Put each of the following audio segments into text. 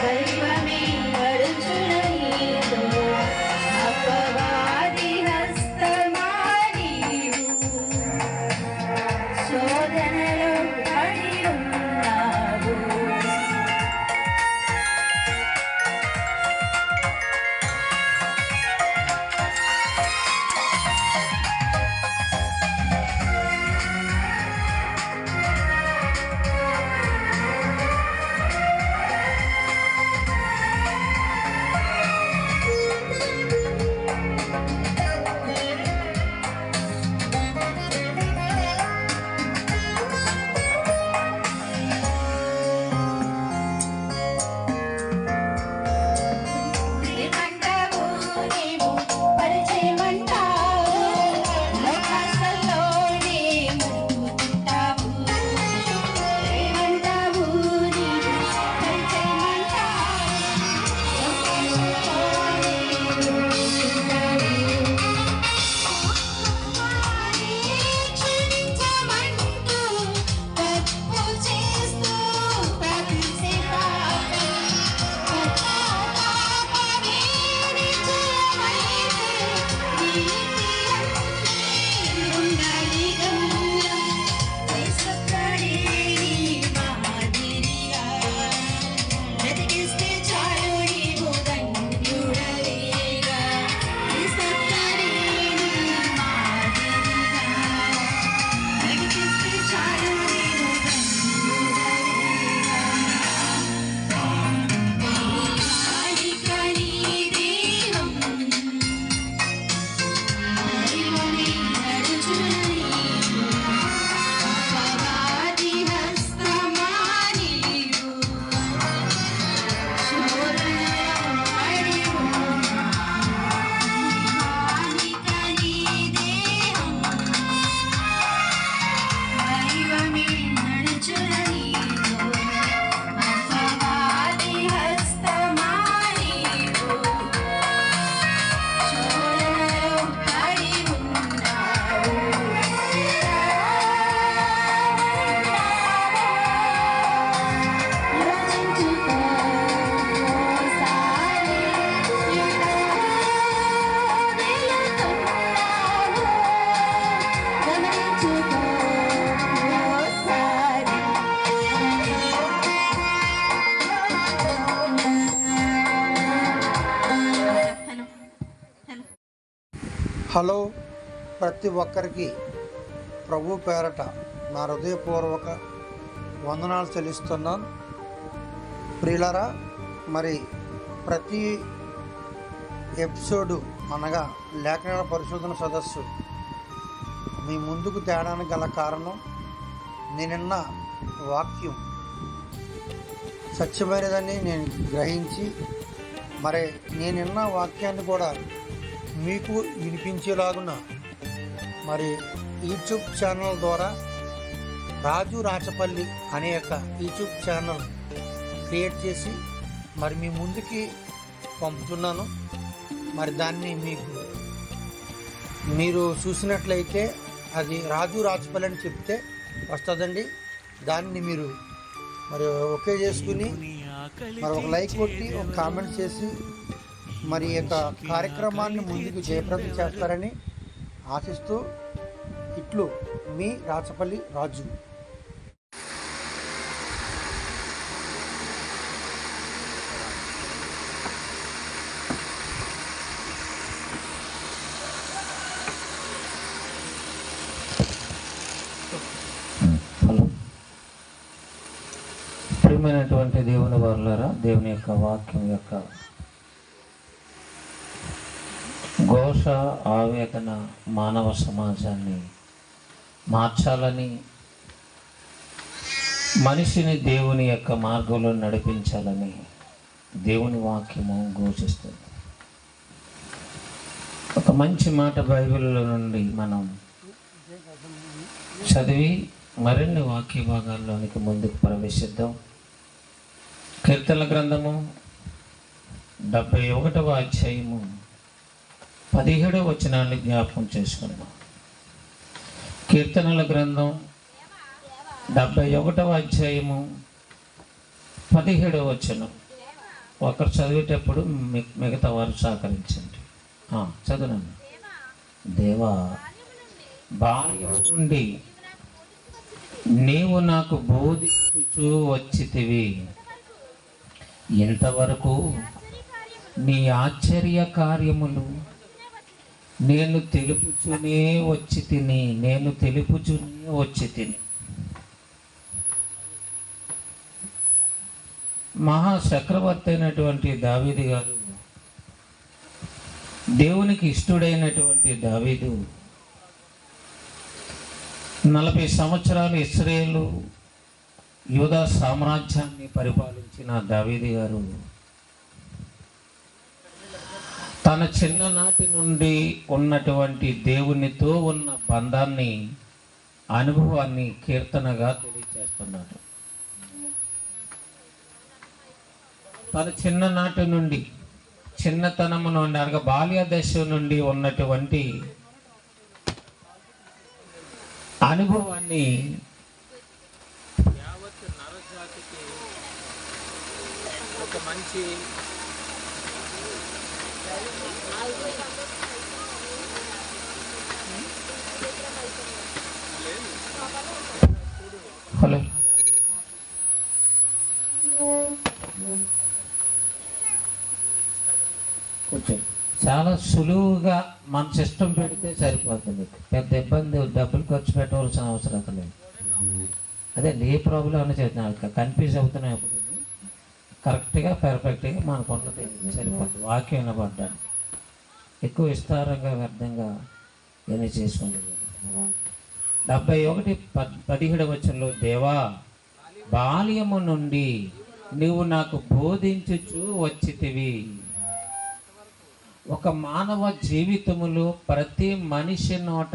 దైవమే నడుచుననీతో అపవాది హస్తమా నీవు శోధనలో పడి ఉన్నావు. హలో, ప్రతి ఒక్కరికి ప్రభు పేరట నా హృదయపూర్వక వందనాలు చెల్లిస్తున్నాను. ప్రియులారా, మరి ప్రతి ఎపిసోడు అనగా లేఖన పరిశోధన సదస్సు మీ ముందుకు తేడానికి గల కారణం, నేనున్న వాక్యం సత్యమైనదని నేను గ్రహించి, మరి నేనున్న వాక్యాన్ని కూడా మీకు వినిపించేలాగున మరి యూట్యూబ్ ఛానల్ ద్వారా రాజు రాచపల్లి అనే యొక్క యూట్యూబ్ ఛానల్ క్రియేట్ చేసి మరి మీ ముందుకి పంపుతున్నాను. మరి దాన్ని మీరు చూసినట్లయితే అది రాజు రాచపల్లి అని చెప్తే వస్తుందండి. దాన్ని మీరు మరి ఓకే చేసుకుని మరి ఒక లైక్ కొట్టి ఒక కామెంట్ చేసి మరి యొక్క కార్యక్రమాన్ని ముందుకు జయప్రదం చేస్తారని ఆశిస్తూ, ఇట్లు మీ రాచపల్లి రాజు. హలో, ప్రియమైనటువంటి దేవుని వారులారా, దేవుని యొక్క వాక్యం యొక్క ఘోష ఆవేదన మానవ సమాజాన్ని మార్చాలని, మనిషిని దేవుని యొక్క మార్గంలో నడిపించాలని దేవుని వాక్యము ఘోషిస్తుంది. ఒక మంచి మాట బైబిల్లో నుండి మనం చదివి మరిన్ని వాక్య భాగాల్లోనికి ముందుకు ప్రవేశిద్దాం. కీర్తనల గ్రంథము 71వ అధ్యాయము 17వ వచనాన్ని జ్ఞాపకం చేసుకున్నాం. కీర్తనల గ్రంథం 71వ అధ్యాయము 17వ వచనం. ఒకరు చదివేటప్పుడు మిగతా వారు సహకరించండి. చదువునండి. దేవా, బాల్యం నుండి నీవు నాకు బోధించుచూ వచ్చితివి, ఇంతవరకు నీ ఆశ్చర్య కార్యములు నేను తెలుపుచునే వచ్చి తిని. మహాచక్రవర్తి అయినటువంటి దావీదు గారు, దేవునికి ఇష్టడైనటువంటి దావీదు 40 సంవత్సరాలు ఇశ్రాయేలు యూదా సామ్రాజ్యాన్ని పరిపాలించిన దావీదు గారు తన చిన్ననాటి నుండి ఉన్నటువంటి దేవునితో ఉన్న బంధాన్ని, అనుభవాన్ని కీర్తనగా తెలియజేస్తున్నాడు. తన చిన్ననాటి నుండి, చిన్నతనము నుండి అనగా బాల్య దశ నుండి ఉన్నటువంటి అనుభవాన్ని యావత్ నరజాతికి ఒక మంచి హలో కూర్చో. చాలా సులువుగా మన సిస్టమ్ పెడితే సరిపోతుంది. పెద్ద ఇబ్బంది, డబ్బులు ఖర్చు పెట్టవలసిన అవసరం లేదు. అదే ఏ ప్రాబ్లం అని చెప్తున్నాను, కన్ఫ్యూజ్ అవుతున్నాయి. అప్పుడు కరెక్ట్గా పర్ఫెక్ట్గా మనకు ఉన్నది సరిపోతుంది. వాక్యం వినబడ్డాను ఎక్కువ విస్తారంగా వ్యర్థంగా ఏమీ చేసుకుంటుంది. 71:17 వచనంలో, దేవా, బాల్యము నుండి నీవు నాకు బోధించుచు వచ్చితివి. ఒక మానవ జీవితములో ప్రతి మనిషి నోట,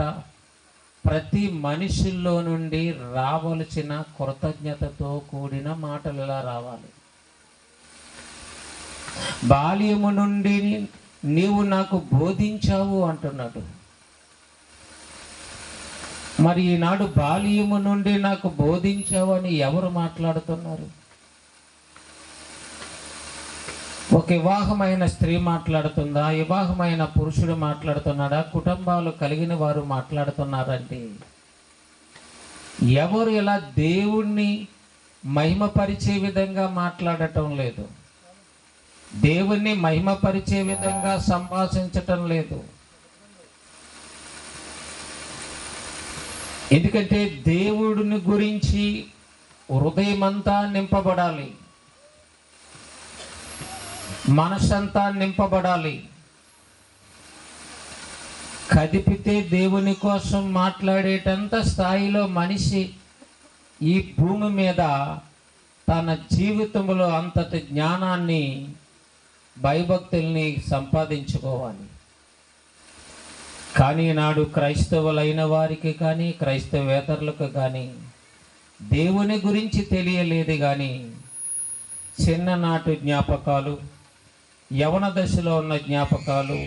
ప్రతి మనిషిలో నుండి రావలసిన కృతజ్ఞతతో కూడిన మాటలు ఇలా రావాలి. బాల్యము నుండి నీవు నాకు బోధించావు అంటున్నాడు. మరి ఈనాడు బాల్యము నుండి నాకు బోధించావు అని ఎవరు మాట్లాడుతున్నారు? ఒక వివాహమైన స్త్రీ మాట్లాడుతుందా? వివాహమైన పురుషుడు మాట్లాడుతున్నాడా? కుటుంబాలు కలిగిన వారు మాట్లాడుతున్నారంటే ఎవరు ఇలా దేవుణ్ణి మహిమపరిచే విధంగా మాట్లాడటం లేదు, దేవుణ్ణి మహిమపరిచే విధంగా సంభాషించటం లేదు. ఎందుకంటే దేవుడిని గురించి హృదయమంతా నింపబడాలి, మనసంతా నింపబడాలి. కదిపితే దేవుని కోసం మాట్లాడేటంత స్థాయిలో మనిషి ఈ భూమి మీద తన జీవితంలో అంతటి జ్ఞానాన్ని, భయభక్తుల్ని సంపాదించుకోవాలి. కానీ నాడు క్రైస్తవులైన వారికి కానీ, క్రైస్తవేతరులకు కానీ దేవుని గురించి తెలియలేదు. కానీ చిన్ననాటి జ్ఞాపకాలు, యవన దశలో ఉన్న జ్ఞాపకాలు,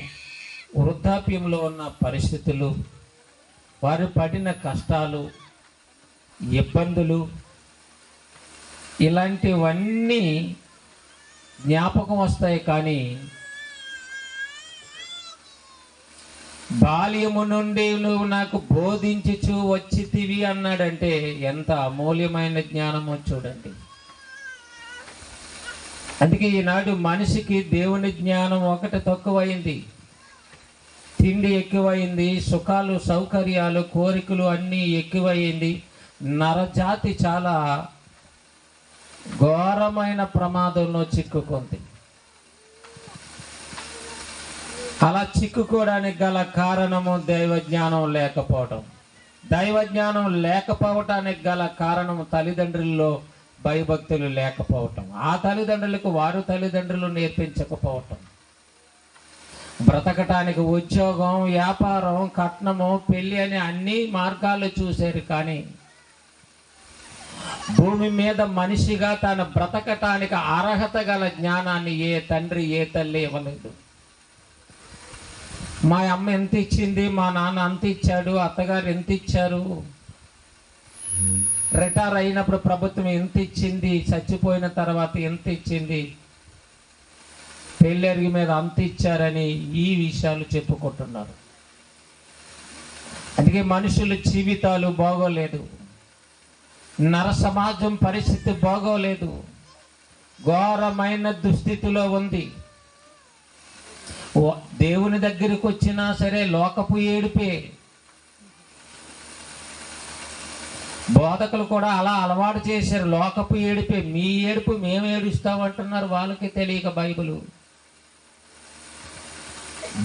వృద్ధాప్యంలో ఉన్న పరిస్థితులు, వారు పడిన కష్టాలు, ఇబ్బందులు, ఇలాంటివన్నీ జ్ఞాపకం వస్తాయి. కానీ బాల్యము నుండి నువ్వు నాకు బోధించుచు వచ్చితివి అన్నాడంటే ఎంత అమూల్యమైన జ్ఞానమో చూడండి. అందుకే ఈనాడు మనిషికి దేవుని జ్ఞానం ఒకటి తక్కువైంది. తిండి ఎక్కువైంది, సుఖాలు, సౌకర్యాలు, కోరికలు అన్నీ ఎక్కువైంది. నరజాతి చాలా ఘోరమైన ప్రమాదంలో చిక్కుకుంది. అలా చిక్కుకోవడానికి గల కారణము దైవజ్ఞానం లేకపోవటం. దైవజ్ఞానం లేకపోవటానికి గల కారణము తల్లిదండ్రుల్లో భయభక్తులు లేకపోవటం. ఆ తల్లిదండ్రులకు వారు తల్లిదండ్రులు నేర్పించకపోవటం. బ్రతకటానికి ఉద్యోగం, వ్యాపారం, కట్నము, పెళ్ళి అని అన్ని మార్గాలు చూశారు. కానీ భూమి మీద మనిషిగా తను బ్రతకటానికి అర్హత గల జ్ఞానాన్ని ఏ తండ్రి, ఏ తల్లి ఇవ్వలేదు. మా అమ్మ ఎంత ఇచ్చింది, మా నాన్న అంత ఇచ్చాడు, అత్తగారు ఎంత ఇచ్చారు, రిటైర్ అయినప్పుడు ప్రభుత్వం ఎంత ఇచ్చింది, చచ్చిపోయిన తర్వాత ఎంత ఇచ్చింది, పెళ్ళరిగి మీద అంత ఇచ్చారని ఈ విషయాలు చెప్పుకుంటున్నారు. అందుకే మనుషుల జీవితాలు బాగోలేదు, నర సమాజం పరిస్థితి బాగోలేదు, ఘోరమైన దుస్థితిలో ఉంది. దేవుని దగ్గరికి వచ్చినా సరే లోకపు ఏడుపే. బోధకులు కూడా అలా అలవాటు చేశారు, లోకపు ఏడుపే. మీ ఏడుపు మేము ఏడుస్తామంటున్నారు, వాళ్ళకి తెలియక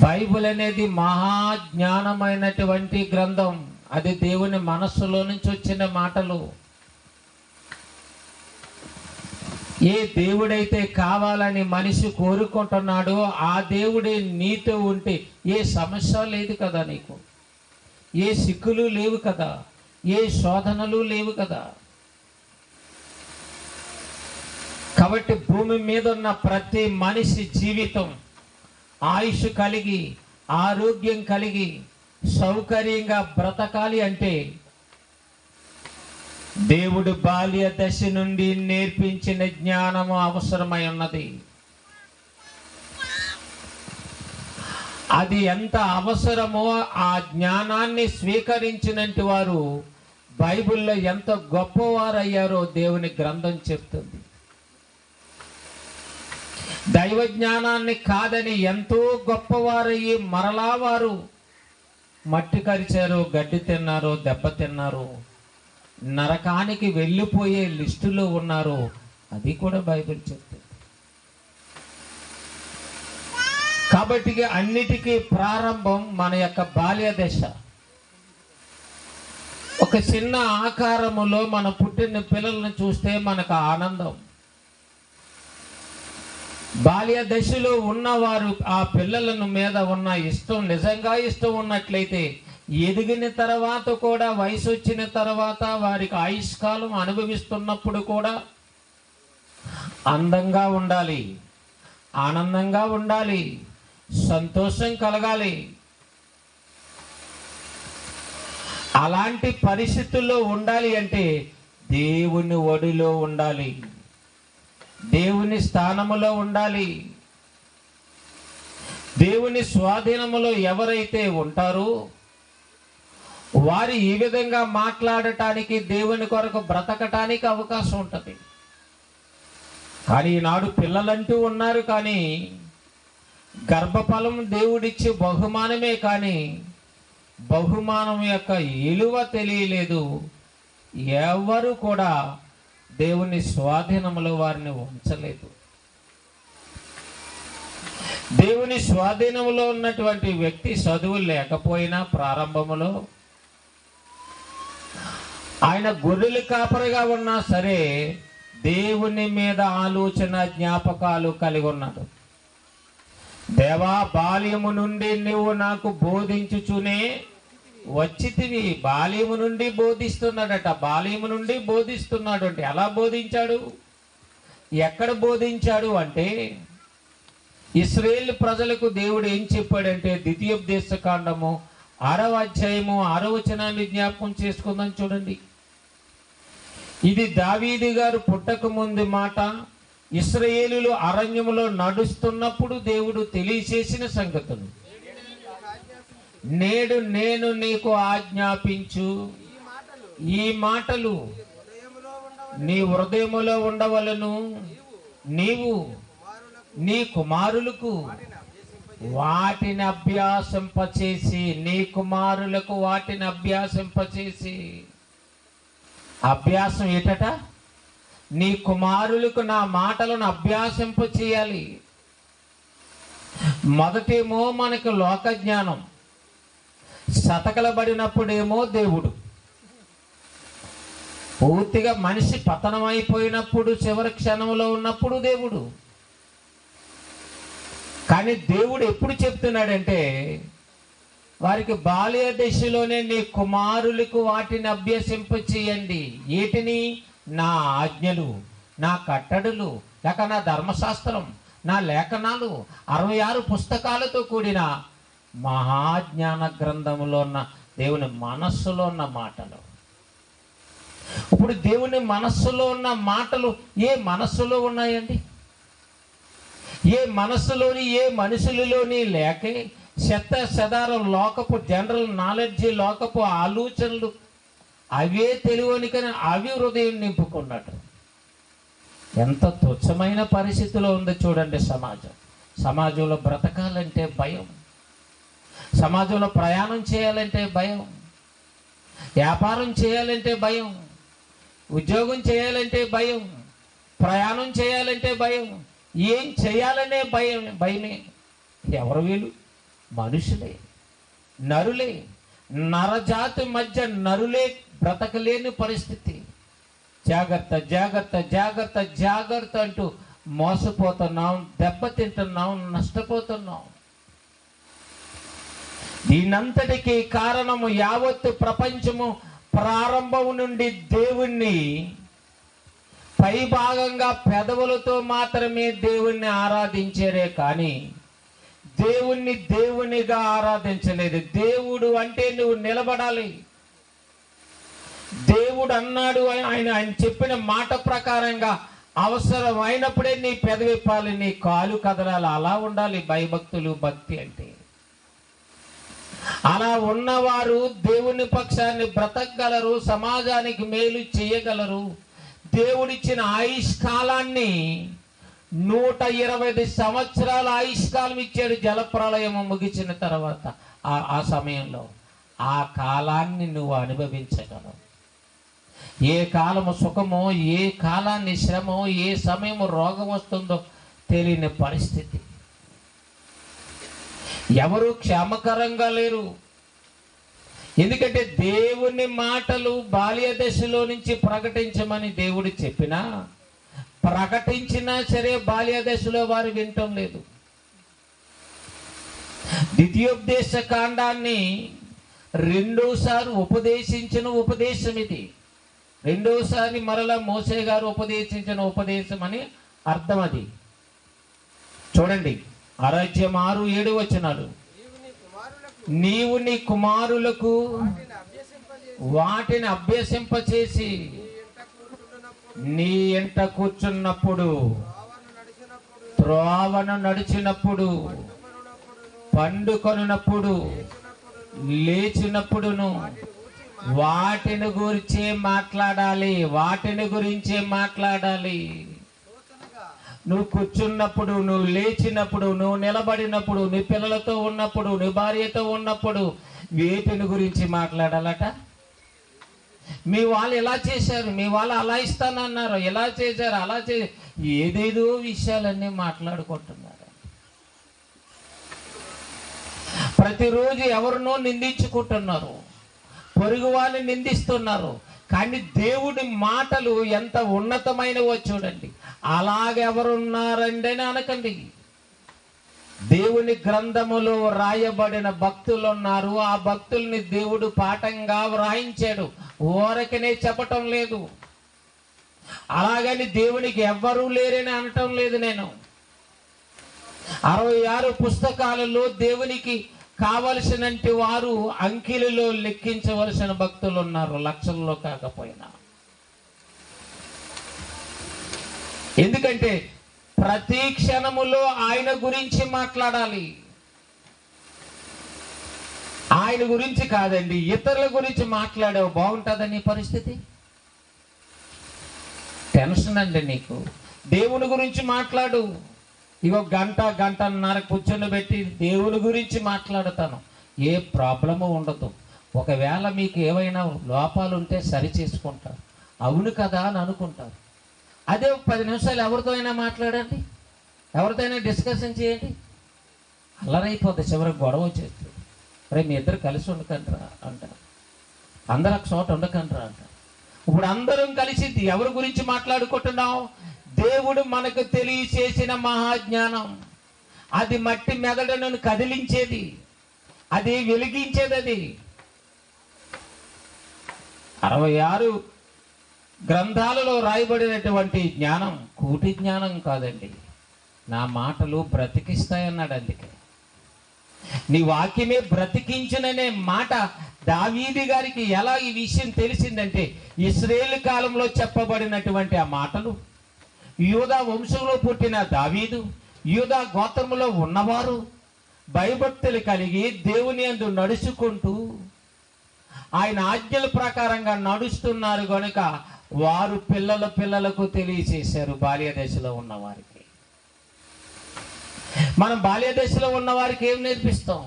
బైబిల్ అనేది మహాజ్ఞానమైనటువంటి గ్రంథం. అది దేవుని మనస్సులో నుంచి వచ్చిన మాటలు. ఏ దేవుడైతే కావాలని మనిషి కోరుకుంటున్నాడో ఆ దేవుడే నీతో ఉంటే ఏ సమస్య లేదు కదా, నీకు ఏ సిక్కులు లేవు కదా, ఏ శోధనలు లేవు కదా. కాబట్టి భూమి మీద ఉన్న ప్రతి మనిషి జీవితం ఆయుష్ కలిగి, ఆరోగ్యం కలిగి, సౌకర్యంగా బ్రతకాలి అంటే దేవుడు బాల్య దశ నుండి నేర్పించిన జ్ఞానము అవసరమై ఉన్నది. అది ఎంత అవసరమో ఆ జ్ఞానాన్ని స్వీకరించినట్టు వారు బైబిల్లో ఎంత గొప్పవారయ్యారో దేవుని గ్రంథం చెప్తుంది. దైవ జ్ఞానాన్ని కాదని ఎంతో గొప్పవారయ్యి మరలా వారు మట్టి కరిచారు, గడ్డి తిన్నారు, దెబ్బ తిన్నారు, నరకానికి వెళ్ళిపోయే లిస్టులో ఉన్నారు. అది కూడా బైబిల్ చెప్తుంది. కాబట్టి అన్నిటికీ ప్రారంభం మన యొక్క బాల్య దశ. ఒక చిన్న ఆకారములో మన పుట్టిన పిల్లలను చూస్తే మనకు ఆనందం. బాల్య దశలో ఉన్నవారు ఆ పిల్లలను మీద ఉన్న ఇష్టం, నిజంగా ఇష్టం ఉన్నట్లయితే ఎదిగిన తర్వాత కూడా, వయసు వచ్చిన తర్వాత, వారికి ఆయుష్కాలం అనుభవిస్తున్నప్పుడు కూడా అందంగా ఉండాలి, ఆనందంగా ఉండాలి, సంతోషం కలగాలి. అలాంటి పరిస్థితుల్లో ఉండాలి అంటే దేవుని ఒడిలో ఉండాలి, దేవుని స్థానములో ఉండాలి. దేవుని స్వాధీనములో ఎవరైతే ఉంటారో వారు ఈ విధంగా మాట్లాడటానికి, దేవుని కొరకు బ్రతకటానికి అవకాశం ఉంటుంది. కానీ ఈనాడు పిల్లలంటూ ఉన్నారు, కానీ గర్భఫలం దేవుడిచ్చే బహుమానమే, కానీ బహుమానం యొక్క విలువ తెలియలేదు. ఎవరు కూడా దేవుని స్వాధీనంలో వారిని ఉంచలేదు. దేవుని స్వాధీనంలో ఉన్నటువంటి వ్యక్తి చదువు లేకపోయినా ప్రారంభములో ఆయన గొర్రెలు కాపరిగా ఉన్నా సరే దేవుని మీద ఆలోచన, జ్ఞాపకాలు కలిగి ఉన్నాడు. దేవా, బాల్యము నుండి నువ్వు నాకు బోధించుచునే వచ్చితివి. బాల్యము నుండి బోధిస్తున్నాడట, బాల్యము నుండి బోధిస్తున్నాడు. అంటే ఎలా బోధించాడు, ఎక్కడ బోధించాడు అంటే ఇశ్రాయేలు ప్రజలకు దేవుడు ఏం చెప్పాడంటే ద్వితీయోపదేశ కాండము 6వ అధ్యాయము 6వ వచనాన్ని జ్ఞాపకం చేసుకుందాం. చూడండి, ఇది దావీదు గారు పుట్టక ముందు మాట. ఇశ్రాయేలులు అరణ్యములో నడుస్తున్నప్పుడు దేవుడు తెలియచేసిన సంగతులు. నేడు నేను నీకు ఆజ్ఞాపించు ఈ మాటలు నీ హృదయములో ఉండవలను. నీవు నీ కుమారులకు వాటిని అభ్యాసింపచేసి, నీ కుమారులకు వాటిని అభ్యాసింపచేసి. అభ్యాసం ఏటట? నీ కుమారులకు నా మాటలను అభ్యాసింప చేయాలి. మొదటేమో మనకు లోక జ్ఞానం, శతకలబడినప్పుడేమో దేవుడు. పూర్తిగా మనిషి పతనమైపోయినప్పుడు, చివరి క్షణంలో ఉన్నప్పుడు దేవుడు. కానీ దేవుడు ఎప్పుడు చెప్తున్నాడంటే వారికి బాల్య దశలోనే నీ కుమారులకు వాటిని అభ్యసింప చేయండి. ఏటిని? నా ఆజ్ఞలు, నా కట్టడలు, లేక నా ధర్మశాస్త్రం, నా లేఖనాలు, 66 పుస్తకాలతో కూడిన మహాజ్ఞాన గ్రంథంలో ఉన్న దేవుని మనస్సులో ఉన్న మాటలు. ఇప్పుడు దేవుని మనస్సులో ఉన్న మాటలు ఏ మనస్సులో ఉన్నాయండి? ఏ మనస్సులోని ఏ మనుషులలోని లేకే శత శదారం లోకపు జనరల్ నాలెడ్జి, లోకపు ఆలోచనలు అవే తెలియనికని అవి హృదయం నింపుకున్నట్టు. ఎంత తుచ్చమైన పరిస్థితిలో ఉందో చూడండి సమాజం. సమాజంలో బ్రతకాలంటే భయం, సమాజంలో ప్రయాణం చేయాలంటే భయం, వ్యాపారం చేయాలంటే భయం, ఉద్యోగం చేయాలంటే భయం, ప్రయాణం చేయాలంటే భయం, ఏం చేయాలనే భయమే. ఎవరు వీళ్ళు? మనుషులే, నరులే, నరజాతి మధ్య నరులే బ్రతకలేని పరిస్థితి. జాగ్రత్త జాగ్రత్త జాగ్రత్త జాగ్రత్త అంటూ మోసపోతున్నాం, దెబ్బతింటున్నాం, నష్టపోతున్నాం. దీనంతటికీ కారణము యావత్తు ప్రపంచము ప్రారంభం నుండి దేవుణ్ణి పై భాగంగా పెదవులతో మాత్రమే దేవుణ్ణి ఆరాధించారే కానీ దేవుణ్ణి దేవునిగా ఆరాధించలేదు. దేవుడు అంటే నువ్వు నిలబడాలి. దేవుడు అన్నాడు, ఆయన చెప్పిన మాట ప్రకారంగా అవసరం అయినప్పుడే నీ పెదవిప్పాలి, నీ కాలు కదలాలి. అలా ఉండాలి భయభక్తులు, భక్తి అంటే. అలా ఉన్నవారు దేవుని పక్షాన్ని బ్రతకగలరు, సమాజానికి మేలు చేయగలరు. దేవుడిచ్చిన ఆయుష్కాలాన్ని 120 సంవత్సరాల ఆయుష్కాలం ఇచ్చాడు జలప్రళయము ముగిసిన తర్వాత. ఆ సమయంలో ఆ కాలాన్ని నువ్వు అనుభవించగలవు. ఏ కాలము సుఖమో, ఏ కాలాన్ని శ్రమో, ఏ సమయము రోగం వస్తుందో తెలియని పరిస్థితి. ఎవరు క్షేమకరంగా లేరు. ఎందుకంటే దేవుని మాటలు బాల్య దశలో నుంచి ప్రకటించమని దేవుడు చెప్పినా, ప్రకటించినా సరే బాల్య దశలో వారు వినటం లేదు. ద్వితీయోపదేశ కాండాన్ని రెండోసారి ఉపదేశించిన ఉపదేశం ఇది. రెండోసారి మరలా మోసే గారు ఉపదేశించిన ఉపదేశం అని అర్థం. అది చూడండి, అరాజ్యం 6-7 వచనాలు. నీవు నీ కుమారులకు వాటిని అభ్యసింపచేసి నీ ఎంట కూర్చున్నప్పుడు, త్రోవను నడిచినప్పుడు, పండుకొనున్నప్పుడు, లేచినప్పుడును వాటిని గురించే మాట్లాడాలి. వాటిని గురించే మాట్లాడాలి. నువ్వు కూర్చున్నప్పుడు, నువ్వు లేచినప్పుడు, నువ్వు నిలబడినప్పుడు, నీ పిల్లలతో ఉన్నప్పుడు, నీ భార్యతో ఉన్నప్పుడు వీటిని గురించి మాట్లాడాలట. మీ వాళ్ళు ఎలా చేశారు, మీ వాళ్ళు అలా ఇస్తానన్నారు, ఎలా చేశారు, అలా ఏదేదో విషయాలన్నీ మాట్లాడుకుంటున్నారు. ప్రతిరోజు ఎవరినో నిందించుకుంటున్నారు, పొరుగు వాళ్ళని నిందిస్తున్నారు. కానీ దేవుడి మాటలు ఎంత ఉన్నతమైనవో చూడండి. అలాగెవరున్నారండి అని అనకండి. దేవుని గ్రంథములో రాయబడిన భక్తులు ఉన్నారు. ఆ భక్తుల్ని దేవుడు పాఠంగా వ్రాయించాడు, ఊరకనే చెప్పటం లేదు. అలాగని దేవునికి ఎవ్వరూ లేరని అనటం లేదు. నేను 66 పుస్తకాలలో దేవునికి కావలసినంటి వారు అంకెలలో లెక్కించవలసిన భక్తులు ఉన్నారు, లక్షల్లో కాకపోయినా. ఎందుకంటే ప్రతి క్షణములో ఆయన గురించి మాట్లాడాలి. ఆయన గురించి కాదండి, ఇతరుల గురించి మాట్లాడావు బాగుంటుందని పరిస్థితి. టెన్షన్ అండి నీకు. దేవుని గురించి మాట్లాడు. ఇగో గంటన్నర కూర్చొని పెట్టి దేవుని గురించి మాట్లాడతాను, ఏ ప్రాబ్లము ఉండదు. ఒకవేళ మీకు ఏవైనా లోపాలు ఉంటే సరి చేసుకుంటారు, అవును కదా అని అనుకుంటారు. అదే 10 నిమిషాలు ఎవరితో అయినా మాట్లాడండి, ఎవరితో అయినా డిస్కషన్ చేయండి, అల్లరైపోద్ది. చివరికి గొడవ వచ్చేస్తుంది. రే మీ ఇద్దరు కలిసి ఉండకండ్రా అంటారు, అందరూ ఒక చోట ఉండకండ్రా అంటారు. ఇప్పుడు అందరం కలిసి ఎవరి గురించి మాట్లాడుకుంటున్నాం? దేవుడు మనకు తెలియచేసిన మహాజ్ఞానం. అది మట్టి మెదడును కదిలించేది, అది వెలిగించేది. అది 66 గ్రంథాలలో రాయబడినటువంటి జ్ఞానం కూటి జ్ఞానం కాదండి. నా మాటలు బ్రతికిస్తాయన్నాడు. అందుకే నీ వాక్యమే బ్రతికించుననే మాట దావీదు గారికి ఎలా ఈ విషయం తెలిసిందంటే, ఇశ్రాయేలు కాలంలో చెప్పబడినటువంటి ఆ మాటలు, యూదా వంశంలో పుట్టిన దావీదు, యూదా గోత్రములో ఉన్నవారు భయభక్తులు కలిగి దేవుని యందు నడుచుకుంటూ ఆయన ఆజ్ఞల ప్రకారంగా నడుస్తున్నారు కనుక వారు పిల్లలకు తెలియచేశారు బాల్య దశలో ఉన్నవారికి. మనం బాల్య దశలో ఉన్నవారికి ఏం నేర్పిస్తాం?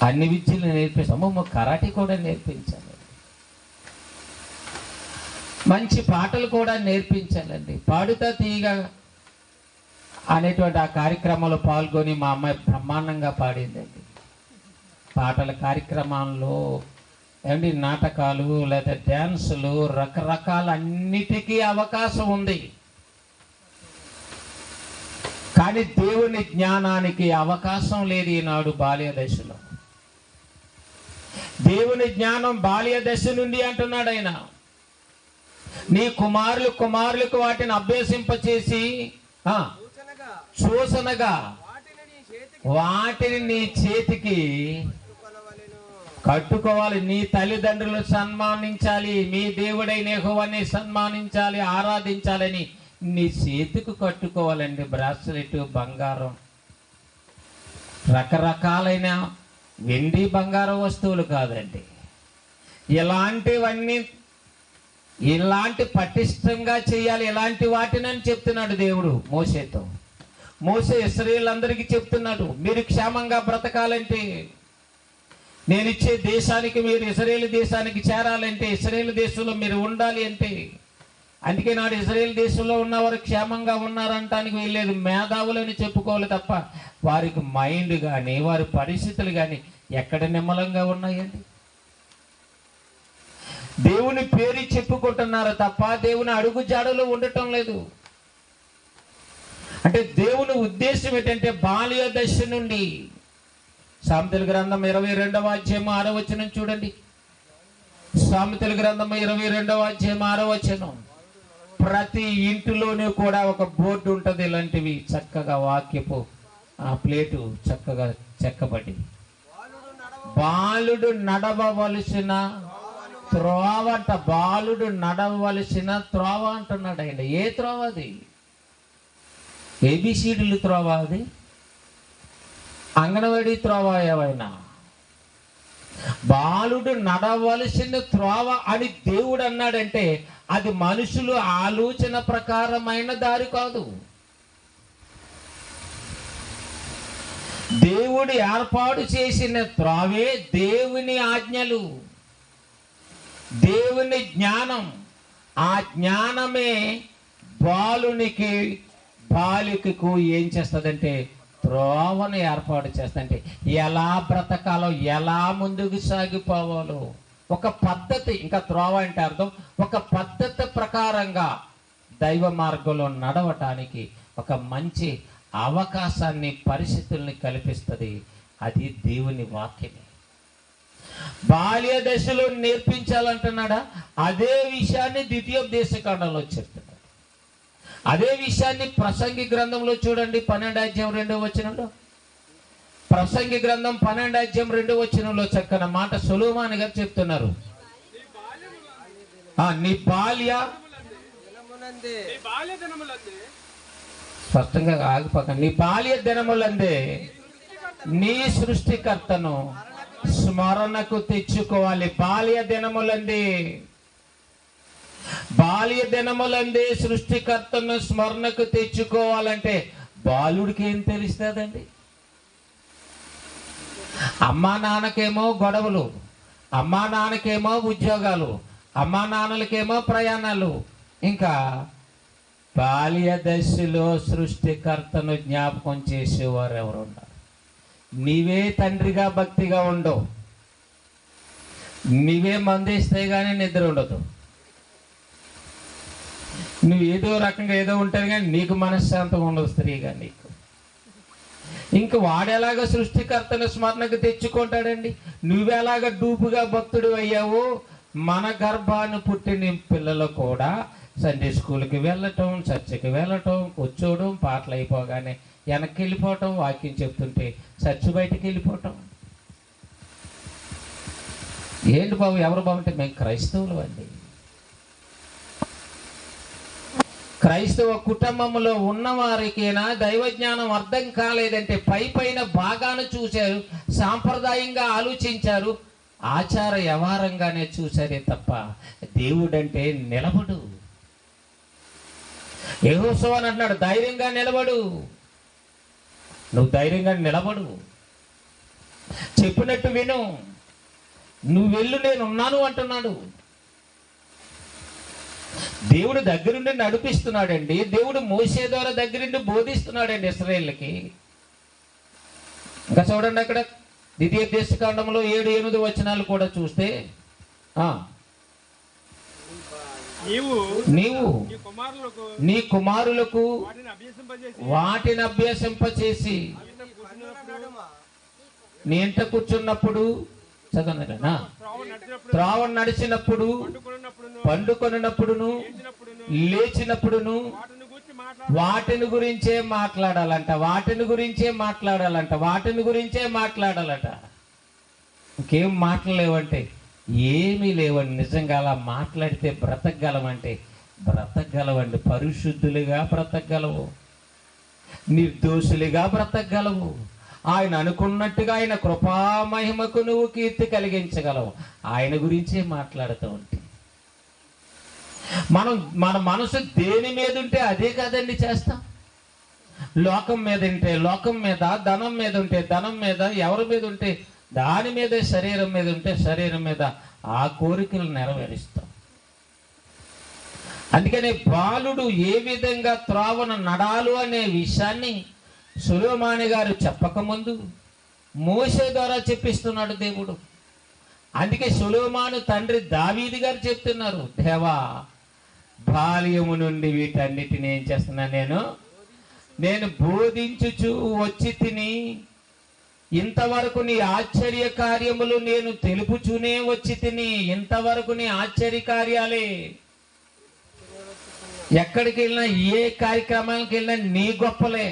అన్ని విద్యలు నేర్పిస్తాము. కరాటే కూడా నేర్పించాలి, మంచి పాటలు కూడా నేర్పించాలండి. పాడుతా తీయగా అనేటువంటి ఆ కార్యక్రమంలో పాల్గొని మా అమ్మాయి బ్రహ్మాండంగా పాడిందండి. పాటల కార్యక్రమాల్లో ఏమండి నాటకాలు లేదా డ్యాన్సులు రకరకాల అన్నిటికీ అవకాశం ఉంది. కానీ దేవుని జ్ఞానానికి అవకాశం లేదు ఈనాడు బాల్య దశలో. దేవుని జ్ఞానం బాల్య దశ నుండి అంటున్నాడు ఆయన. నీ కుమారులకు వాటిని అభ్యసింపచేసి సూచనగా వాటిని నీ చేతికి కట్టుకోవాలి. నీ తల్లిదండ్రులు సన్మానించాలి, మీ దేవుడైన యెహోవాని సన్మానించాలి, ఆరాధించాలని నీ చేతికి కట్టుకోవాలండి. బ్రాస్లెట్, బంగారం, రకరకాలైన వెండి బంగారం వస్తువులు కాదండి. ఇలాంటి పటిష్టంగా చేయాలి, ఇలాంటి వాటిని అని చెప్తున్నాడు దేవుడు మోషేతో. మోషే ఇశ్రాయేలులందరికీ చెప్తున్నాడు, మీరు క్షేమంగా బ్రతకాలంటే, నేను ఇచ్చే దేశానికి మీరు ఇశ్రాయేలు దేశానికి చేరాలంటే, ఇశ్రాయేలు దేశంలో మీరు ఉండాలి అంటే. అందుకే నాడు ఇశ్రాయేలు దేశంలో ఉన్నవారు క్షేమంగా ఉన్నారంటానికి వీల్లేదు. మేధావులని చెప్పుకోవాలి తప్ప వారికి మైండ్ కానీ వారి పరిస్థితులు కానీ ఎక్కడ నిమ్మలంగా ఉన్నాయండి? దేవుని పేరు చెప్పుకుంటున్నారు తప్ప దేవుని అడుగు జాడలో ఉండటం లేదు. అంటే దేవుని ఉద్దేశం ఏంటంటే బాల్య దశ నుండి. సామెతల గ్రంథం 22వ అధ్యాయం 6వ వచనం చూడండి. సామెతల గ్రంథం 22వ అధ్యాయం 6వ వచనం. ప్రతి ఇంటిలోనూ కూడా ఒక బోర్డు ఉంటుంది, ఇలాంటివి చక్కగా వాక్యపు ఆ ప్లేటు చక్కగా చెక్కబడి, బాలుడు నడవవలసిన త్రోవ అంట. బాలుడు నడవలసిన త్రోవ అంటున్నాడు ఆయన. ఏ త్రోవ అది? ఏబిసిడీలు త్రోవ అది? అంగన్వాడీ త్రోవ ఏవైనా? బాలుడు నడవలసిన త్రోవ అని దేవుడు అన్నాడంటే అది మనుషులు ఆలోచన ప్రకారమైన దారి కాదు. దేవుడు ఏర్పాటు చేసిన త్రోవే దేవుని ఆజ్ఞలు, దేవుని జ్ఞానం. ఆ జ్ఞానమే బాలికకు ఏం చేస్తుందంటే త్రోవను ఏర్పాటు చేస్తుందంటే ఎలా బ్రతకాలో, ఎలా ముందుకు సాగిపోవాలో ఒక పద్ధతి. ఇంకా త్రోవ అంటే అర్థం ఒక పద్ధతి ప్రకారంగా దైవ మార్గంలో నడవటానికి ఒక మంచి అవకాశాన్ని, పరిస్థితుల్ని కల్పిస్తుంది. అది దేవుని వాక్యమే. బాల్య దశలో నేర్పించాలంటున్నాడా? అదే విషయాన్ని ద్వితీయోపదేశకాండంలో చెప్తున్నాడు. అదే విషయాన్ని ప్రసంగి గ్రంథంలో చూడండి 12వ అధ్యాయం 2వ వచనంలో. ప్రసంగి గ్రంథం 12వ అధ్యాయం 2వ వచనంలో చక్కని మాట సొలొమోను గారు చెప్తున్నారు. నీ బాల్య స్పష్టంగా ఆగిపోక, నీ బాల్య దినములందే నీ సృష్టికర్తను స్మరణకు తెచ్చుకోవాలి. బాల్య దినములందే సృష్టికర్తను స్మరణకు తెచ్చుకోవాలంటే బాలుడికి ఏం తెలుస్తుందండి? అమ్మా నాన్నకేమో గొడవలు, అమ్మా నాన్నకేమో ఉద్యోగాలు, అమ్మా నాన్నలకేమో ప్రయాణాలు. ఇంకా బాల్య దశలో సృష్టికర్తను జ్ఞాపకం చేసేవారు ఎవరు ఉన్నారు? నీవే తండ్రిగా భక్తిగా ఉండవు, నీవే మందేస్తే కానీ నిద్ర ఉండదు, నువ్వు ఏదో రకంగా ఏదో ఉంటారు కానీ నీకు మనశ్శాంతం ఉండదు స్త్రీగా నీకు. ఇంక వాడేలాగా సృష్టికర్తను స్మరణకు తెచ్చుకుంటాడండి? నువ్వెలాగా డూపుగా భక్తుడు అయ్యావో మన గర్భాన్ని పుట్టిన పిల్లలు కూడా సండే స్కూల్కి వెళ్ళటం, చర్చికి వెళ్ళటం, కూర్చోవడం, పాటలు అయిపోగానే వెనక్కి వెళ్ళిపోవటం, వాక్యం చెప్తుంటే చర్చి బయటికి వెళ్ళిపోవటం. ఏంటి బాబు, ఎవరు బాగుంటే మేము క్రైస్తవులు అండి. క్రైస్తవ కుటుంబంలో ఉన్నవారికైనా దైవజ్ఞానం అర్థం కాలేదంటే పైన బాగాను చూశారు, సాంప్రదాయంగా ఆలోచించారు, ఆచార వ్యవహారంగానే చూశారే తప్ప దేవుడంటే నిలబడు. యెహోషువ అన్నాడు, ధైర్యంగా నిలబడు, నువ్వు ధైర్యంగా నిలబడు, చెప్పినట్టు విను, నువ్వు వెళ్ళు, నేను ఉన్నాను అంటున్నాడు. దేవుడు దగ్గరుండి నడిపిస్తున్నాడండి. దేవుడు మోషే ద్వారా దగ్గరుండి బోధిస్తున్నాడండి ఇశ్రాయేలుకి. ఇంకా చూడండి అక్కడ ద్వితీయోపదేశకాండంలో 7-8 వచనాలు కూడా చూస్తే, నీవు నీ కుమారులకు వాటిని అభ్యసింపచేసి నీ ఇంట కూర్చున్నప్పుడు, చదవనా, త్రోవ నడిచినప్పుడు, పండుకొనినప్పుడును, లేచినప్పుడును వాటిని గురించే మాట్లాడాలంట, వాటిని గురించే మాట్లాడాలంట, వాటిని గురించే మాట్లాడాలట. ఇంకేం మాట్లాడలేవంటే ఏమీ లేవండి. నిజంగా అలా మాట్లాడితే బ్రతకగలమంటే బ్రతకగలవండి. పరిశుద్ధులుగా బ్రతకగలవు, నిర్దోషులుగా బ్రతకగలవు. ఆయన అనుకున్నట్టుగా ఆయన కృపామహిమకు నువ్వు కీర్తి కలిగించగలవు. ఆయన గురించే మాట్లాడుతూ ఉంటే మన మనసు దేని మీద ఉంటే అదే కదండి చేస్తాం. లోకం మీద ఉంటే లోకం మీద, ధనం మీద ఉంటే ధనం మీద, ఎవరి మీద ఉంటే దాని మీదే, శరీరం మీద ఉంటే శరీరం మీద ఆ కోరికలు నెరవేరుస్తాం. అందుకని బాలుడు ఏ విధంగా త్రోవన నడాలు అనే విషయాన్ని సొలొమోను గారు చెప్పకముందు మోషే ద్వారా చెప్పిస్తున్నాడు దేవుడు. అందుకే సొలొమోను తండ్రి దావీదు గారు చెప్తున్నారు, దేవా బాల్యము నుండి వీటన్నిటిని ఏం చేస్తున్నా, నేను బోధించుచు వచ్చి తిని, ఇంతవరకు నీ ఆశ్చర్య కార్యములు నేను తెలుపుచూనే వచ్చి తిని. ఇంతవరకు నీ ఆశ్చర్య కార్యాలే, ఎక్కడికి వెళ్ళినా ఏ కార్యక్రమానికి వెళ్ళినా నీ గొప్పలే,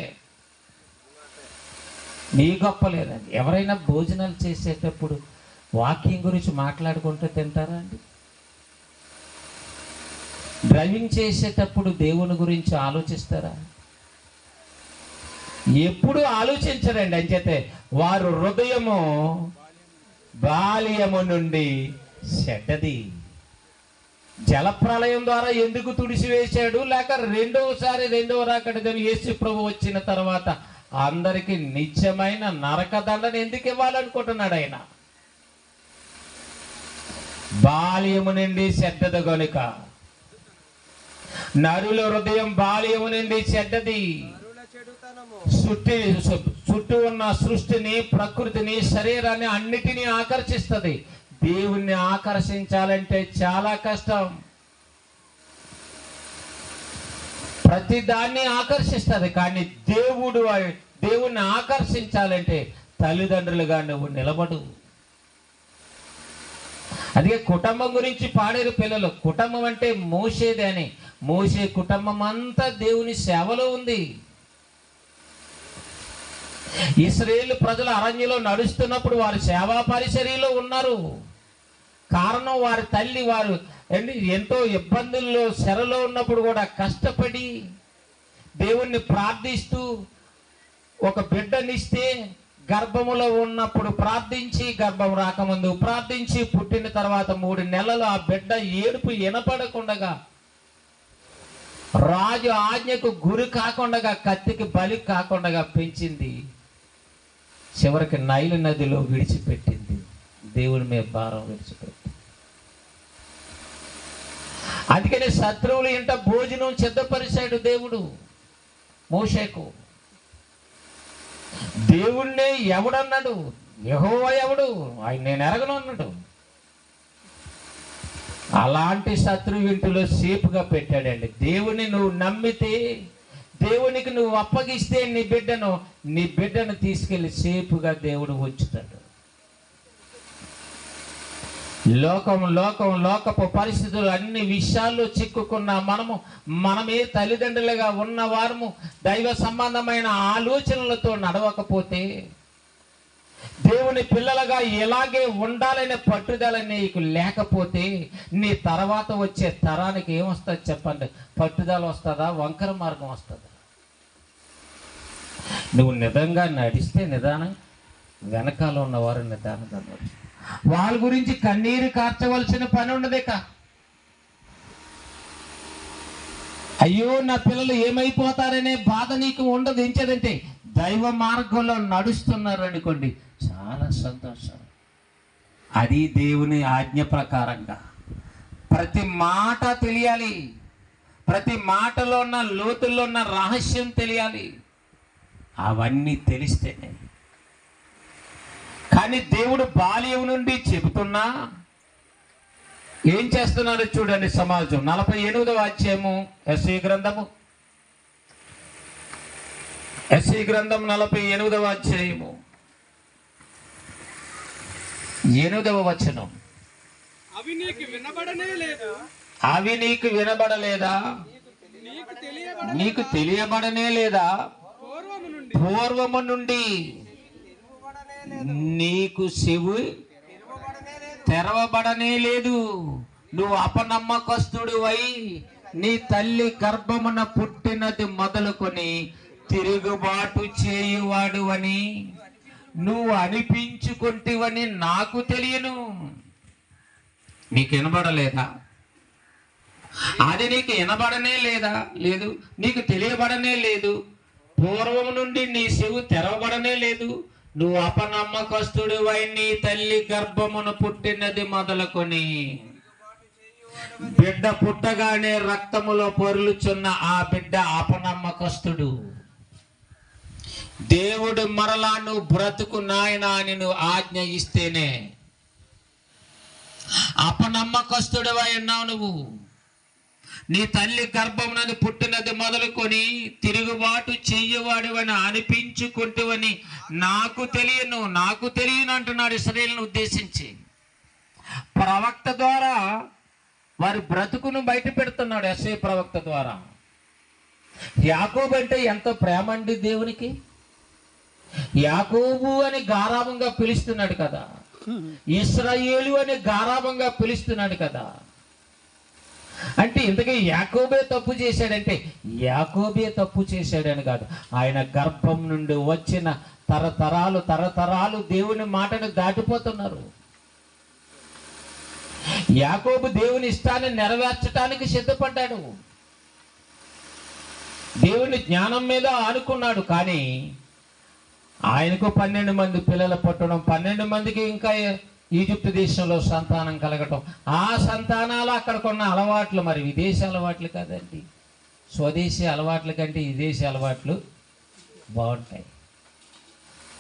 నీ గొప్పలేదండి. ఎవరైనా భోజనాలు చేసేటప్పుడు వాక్యం గురించి మాట్లాడుకుంటూ తింటారా అండి? డ్రైవింగ్ చేసేటప్పుడు దేవుని గురించి ఆలోచిస్తారా? ఎప్పుడు ఆలోచించరండి. అంచేతే వారు హృదయము బాల్యము నుండి చెడ్డది. జలప్రలయం ద్వారా ఎందుకు తుడిసివేశాడు? లేక రెండవ రాకడ యేసు ప్రభు వచ్చిన తర్వాత అందరికి నిత్యమైన నరకదండను ఎందుకు ఇవ్వాలనుకుంటున్నాడు ఆయన? బాల్యము నుండి చెడ్డది గనుక. నరుల హృదయం బాల్యము నుండి చెడ్డది. చుట్టూ ఉన్న సృష్టిని, ప్రకృతిని, శరీరాన్ని అన్నిటినీ ఆకర్షిస్తుంది. దేవుణ్ణి ఆకర్షించాలంటే చాలా కష్టం. ప్రతి దాన్ని ఆకర్షిస్తుంది. కానీ దేవుణ్ణి ఆకర్షించాలంటే తల్లిదండ్రులుగా నువ్వు నిలబడు. అదే కుటుంబం గురించి పాడారు పిల్లలు. కుటుంబం అంటే మోషేదే అని. మోషే కుటుంబం అంతా దేవుని సేవలో ఉంది. ఇశ్రాయేలు ప్రజలు అరణ్యంలో నడుస్తున్నప్పుడు వారు సేవా పరిచర్యలో ఉన్నారు. కారణం వారి తల్లి, వారు ఎంతో ఇబ్బందుల్లో చెరలో ఉన్నప్పుడు కూడా కష్టపడి దేవుణ్ణి ప్రార్థిస్తూ ఒక బిడ్డనిస్తే, గర్భములో ఉన్నప్పుడు ప్రార్థించి, గర్భం రాకముందు ప్రార్థించి, పుట్టిన తర్వాత 3 నెలలు ఆ బిడ్డ ఏడుపు వినపడకుండా, రాజు ఆజ్ఞకు గురి కాకుండా, కత్తికి బలి కాకుండా పెంచింది. చివరికి నైలు నదిలో విడిచిపెట్టింది. దేవుని మీద భారం విడిచిపెట్టి. అందుకనే శత్రువులు ఇంట భోజనం సిద్ధపరిచాడు దేవుడు మోషేకు. దేవుణ్ణి ఎవడన్నాడు? యెహోవా ఎవడు? ఆయన నేను ఎరగను అన్నాడు. అలాంటి శత్రువు ఇంటిలో సేపుగా పెట్టాడండి. దేవుని నువ్వు నమ్మితే, దేవునికి నువ్వు అప్పగిస్తే నీ బిడ్డను తీసుకెళ్లి సేపుగా దేవుడు ఉంచుతాడు. లోకపు పరిస్థితులు అన్ని విషయాల్లో చిక్కుకున్న మనమే తల్లిదండ్రులుగా ఉన్న వారము దైవ సంబంధమైన ఆలోచనలతో నడవకపోతే దేవుని పిల్లలుగా ఇలాగే ఉండాలనే పట్టుదల నీకు లేకపోతే నీ తర్వాత వచ్చే తరానికి ఏమొస్తుంది చెప్పండి? పట్టుదల వస్తుందా? వంకర మార్గం వస్తుందా? నువ్వు నిజంగా నడిస్తే నిదానం, వెనకాల ఉన్నవారు నిదానంగా నడుస్తారు. వాళ్ళ గురించి కన్నీరు కార్చవలసిన పని ఉండదేక. అయ్యో నా పిల్లలు ఏమైపోతారనే బాధ నీకు ఉండదు. ఎంచేదంటే దైవ మార్గంలో నడుస్తున్నారు అనుకోండి, చాలా సంతోషం. అది దేవుని ఆజ్ఞ ప్రకారంగా ప్రతి మాట తెలియాలి, ప్రతి మాటలో ఉన్న లోతుల్లో ఉన్న రహస్యం తెలియాలి. అవన్నీ తెలిస్తేనే. కానీ దేవుడు బాల్యం నుండి చెబుతున్నా ఏం చేస్తున్నారో చూడండి సమాజం. 48వ అధ్యాయము ఎస్ఐ గ్రంథం 48వ అధ్యాయము 8వ వచనం. అవి నీకు వినబడలేదా? నీకు తెలియబడనే లేదా? పూర్వము నుండి నీకు చెవి తెరవబడనే లేదు. నువ్వు అపనమ్మకస్తుడు అయి నీ తల్లి గర్భమున పుట్టినది మొదలుకొని తిరుగుబాటు చేయువాడు అని నువ్వు అనిపించుకుంటివని నాకు తెలియను. నీకు వినబడలేదా? అది నీకు వినబడనే లేదా? లేదు. నీకు తెలియబడనే లేదు. పూర్వం నుండి నీ చెవి తెరవబడనే లేదు. నువ్వు అపనమ్మకస్తుడు అయి నీ తల్లి గర్భమును పుట్టినది మొదలుకొని బిడ్డ పుట్టగానే రక్తములో పొరులుచున్న ఆ బిడ్డ అపనమ్మకస్తుడు. దేవుడు మరలా నువ్వు బ్రతుకు నాయనా అని నువ్వు ఆజ్ఞ ఇస్తేనే అపనమ్మకస్తుడు అయి ఉన్నావు. నువ్వు నీ తల్లి గర్భమునది పుట్టినది మొదలుకొని తిరుగుబాటు చెయ్యవాడివని అనిపించుకుంటువని నాకు తెలియను అంటున్నాడు ఇశ్రాయేలును ఉద్దేశించి. ప్రవక్త ద్వారా వారి బ్రతుకును బయట పెడుతున్నాడు. యెషయా ప్రవక్త ద్వారా. యాకోబు అంటే ఎంతో ప్రేమ అండి దేవునికి. యాకోబు అని గారాబంగా పిలుస్తున్నాడు కదా, ఇశ్రాయేలు అని గారాబంగా పిలుస్తున్నాడు కదా. అంటే ఇంతకీ యాకోబే తప్పు చేశాడంటే యాకోబే తప్పు చేశాడని కాదు, ఆయన గర్భం నుండి వచ్చిన తరతరాలు దేవుని మాటను దాటిపోతున్నారు. యాకోబు దేవుని ఇష్టాన్ని నెరవేర్చడానికి సిద్ధపడ్డాడు, దేవుని జ్ఞానం మీద ఆనుకున్నాడు. కానీ ఆయనకు 12 మంది పిల్లలు పుట్టడం, 12 మందికి ఇంకా ఈజిప్ట్ దేశంలో సంతానం కలగటం, ఆ సంతానాలు అక్కడికున్న అలవాట్లు మరి విదేశీ అలవాట్లు కాదండి. స్వదేశీ అలవాట్ల కంటే విదేశీ అలవాట్లు బాగుంటాయి.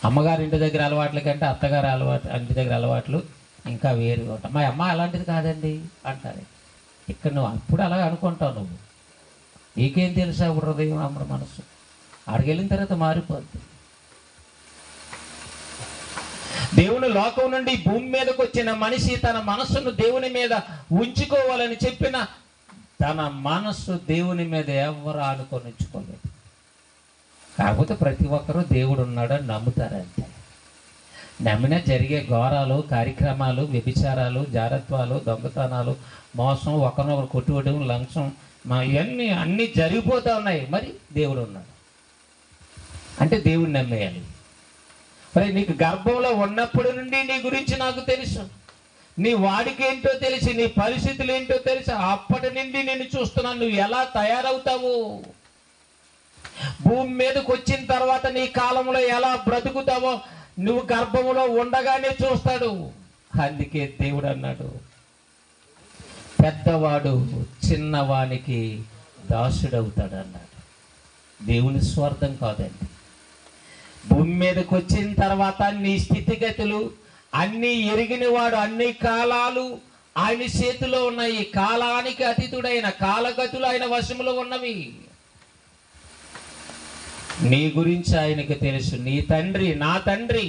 అమ్మగారి ఇంటి దగ్గర అలవాట్ల కంటే అత్తగారి ఇంటి దగ్గర అలవాట్లు ఇంకా వేరుగా ఉంటాయి. మా అమ్మ అలాంటిది కాదండి అంటారు. ఇక్కడ నువ్వు అప్పుడు అలా అనుకుంటావు. నువ్వు నీకేం తెలుసా హృదయం అమ్మ మనసు, అక్కడికి వెళ్ళిన తర్వాత మారిపోద్ది. దేవుని లోకం నుండి భూమి మీదకి వచ్చిన మనిషి తన మనస్సును దేవుని మీద ఉంచుకోవాలని చెప్పిన తన మనస్సు దేవుని మీద ఎవరు ఆనుకొని ఉంచుకోలేదు. కాకపోతే ప్రతి ఒక్కరూ దేవుడు ఉన్నాడని నమ్ముతారంటే. నమ్మిన జరిగే ఘోరాలు, కార్యక్రమాలు, వ్యభిచారాలు, జారత్వాలు, దొంగతనాలు, మోసం, ఒకరినొకరు కొట్టుకోవడం, లంచం, ఇవన్నీ అన్నీ జరిగిపోతూ ఉన్నాయి. మరి దేవుడు ఉన్నాడు అంటే దేవుడిని నమ్మేయాలి. మరి నీకు గర్భంలో ఉన్నప్పటి నుండి నీ గురించి నాకు తెలుసు, నీ వాడికి ఏంటో తెలిసి, నీ పరిస్థితులు ఏంటో తెలిసి, అప్పటి నుండి నేను చూస్తున్నాను నువ్వు ఎలా తయారవుతావు, భూమి మీదకి వచ్చిన తర్వాత నీ కాలంలో ఎలా బ్రతుకుతావో నువ్వు గర్భంలో ఉండగానే చూస్తాడు. అందుకే దేవుడు అన్నాడు, పెద్దవాడు చిన్నవానికి దాసుడవుతాడు అన్నాడు. దేవుని స్వార్థం కాదండి. భూమి మీదకి వచ్చిన తర్వాత నీ స్థితిగతులు అన్నీ ఎరిగిన వాడు, అన్ని కాలాలు ఆయన చేతిలో ఉన్నాయి. కాలానికి అతీతుడైన కాలగతులు ఆయన వశములో ఉన్నవి. నీ గురించి ఆయనకి తెలుసు. నీ తండ్రి, నా తండ్రి,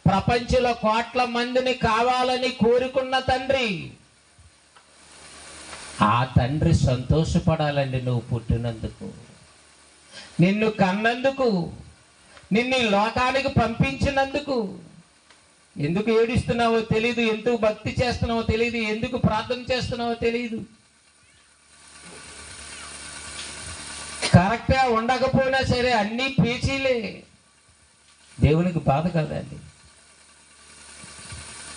ప్రపంచంలో కోట్ల మందిని కావాలని కోరుకున్న తండ్రి. ఆ తండ్రి సంతోషపడాలండి నువ్వు పుట్టినందుకు, నిన్ను కన్నందుకు, నిన్ను లోకానికి పంపించినందుకు. ఎందుకు ఏడుస్తున్నావో తెలియదు, ఎందుకు భక్తి చేస్తున్నావో తెలియదు, ఎందుకు ప్రార్థన చేస్తున్నావో తెలియదు. కరెక్ట్గా ఉండకపోయినా సరే అన్నీ పేచీలే. దేవునికి బాధ కదండి.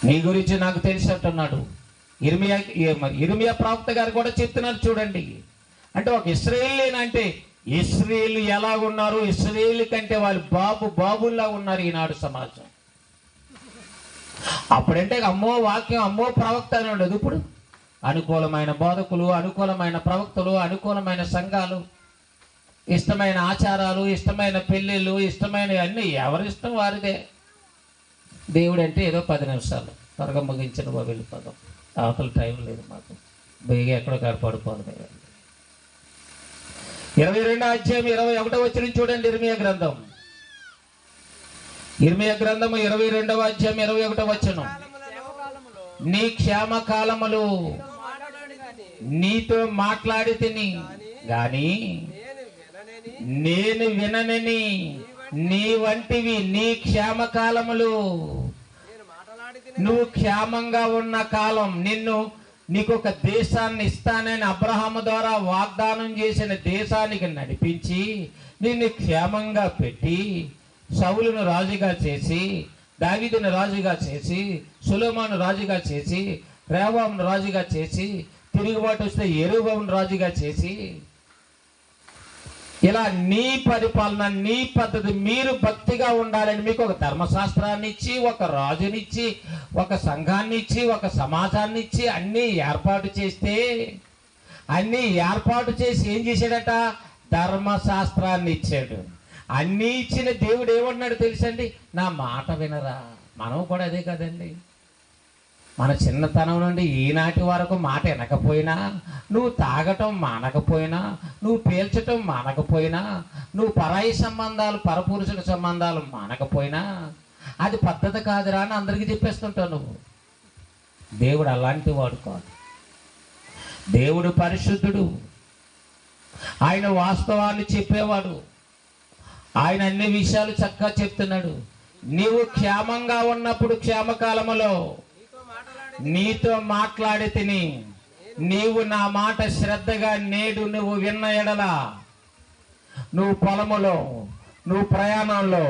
నీ గురించి నాకు తెలిసినట్టున్నాడు. ఇర్మియా ప్రవక్త గారు కూడా చెప్తున్నారు చూడండి. అంటే ఒక ఇశ్రాయేలీనంటే ఇశ్రాయేలు ఎలా ఉన్నారు, ఇశ్రాయేలు కంటే వాళ్ళు బాబుల్లా ఉన్నారు ఈనాడు సమాజం. అప్పుడంటే అమ్మో వాక్యం, అమ్మో ప్రవక్త అని ఉండదు. ఇప్పుడు అనుకూలమైన బోధకులు, అనుకూలమైన ప్రవక్తలు, అనుకూలమైన సంఘాలు, ఇష్టమైన ఆచారాలు, ఇష్టమైన పెళ్ళిళ్ళు, ఇష్టమైన అన్నీ ఎవరిష్టం వారిదే. దేవుడు అంటే ఏదో 10 నిమిషాలు త్వరగా ముగించిన వెళ్ళిపోదాం, అవతల టైం లేదు మాకు, బేగా ఎక్కడో కాడ పడిపోదు. 22వ అధ్యాయం 21వ వచనం చూడండి. ఇర్మియా గ్రంథం 22వ అధ్యాయం 21వ వచనం. నీ క్షేమకాలములు నీతో మాట్లాడి తిని గాని నేను విననని నీ వంటివి నీ క్షేమకాలములు. నువ్వు క్షేమంగా ఉన్న కాలం, నీకు ఒక దేశాన్ని ఇస్తానని అబ్రహాము ద్వారా వాగ్దానం చేసిన దేశానికి నడిపించి నిన్ను క్షేమంగా పెట్టి సౌలును రాజుగా చేసి, దావీదును రాజుగా చేసి, సొలొమోను రాజుగా చేసి, రెహబామును రాజుగా చేసి, తిరుగుబాటు వస్తే యెరోబోమును రాజుగా చేసి, ఇలా నీ పరిపాలన, నీ పద్ధతి, మీరు భక్తిగా ఉండాలని మీకు ఒక ధర్మశాస్త్రాన్ని ఇచ్చి, ఒక రాజునిచ్చి, ఒక సంఘాన్ని ఇచ్చి, ఒక సమాజాన్ని ఇచ్చి అన్నీ ఏర్పాటు చేస్తే, అన్నీ ఏర్పాటు చేసి ఏం చేశాడట? ధర్మశాస్త్రాన్ని ఇచ్చాడు. అన్నీ ఇచ్చిన దేవుడు ఏమన్నాడు తెలుసండి? నా మాట వినరా. మనం కూడా అదే కదండి. మన చిన్నతనం నుండి ఈనాటి వరకు మాట వినకపోయినా, నువ్వు తాగటం మానకపోయినా, నువ్వు పీల్చటం మానకపోయినా, నువ్వు పరాయి సంబంధాలు, పరపురుషుల సంబంధాలు మానకపోయినా అది పద్ధతి కాదురా అని అందరికీ చెప్పేస్తుంటావు నువ్వు. దేవుడు అలాంటి వాడు కాదు. దేవుడు పరిశుద్ధుడు. ఆయన వాస్తవాన్ని చెప్పేవాడు. ఆయన అన్ని విషయాలు చక్కగా చెప్తున్నాడు. నీవు క్షేమంగా ఉన్నప్పుడు, క్షేమకాలములో నీతో మాట్లాడి తిని నీవు నా మాట శ్రద్ధగా నేడు నువ్వు విన్న ఎడల, నువ్వు పొలములో, నువ్వు ప్రయాణంలో,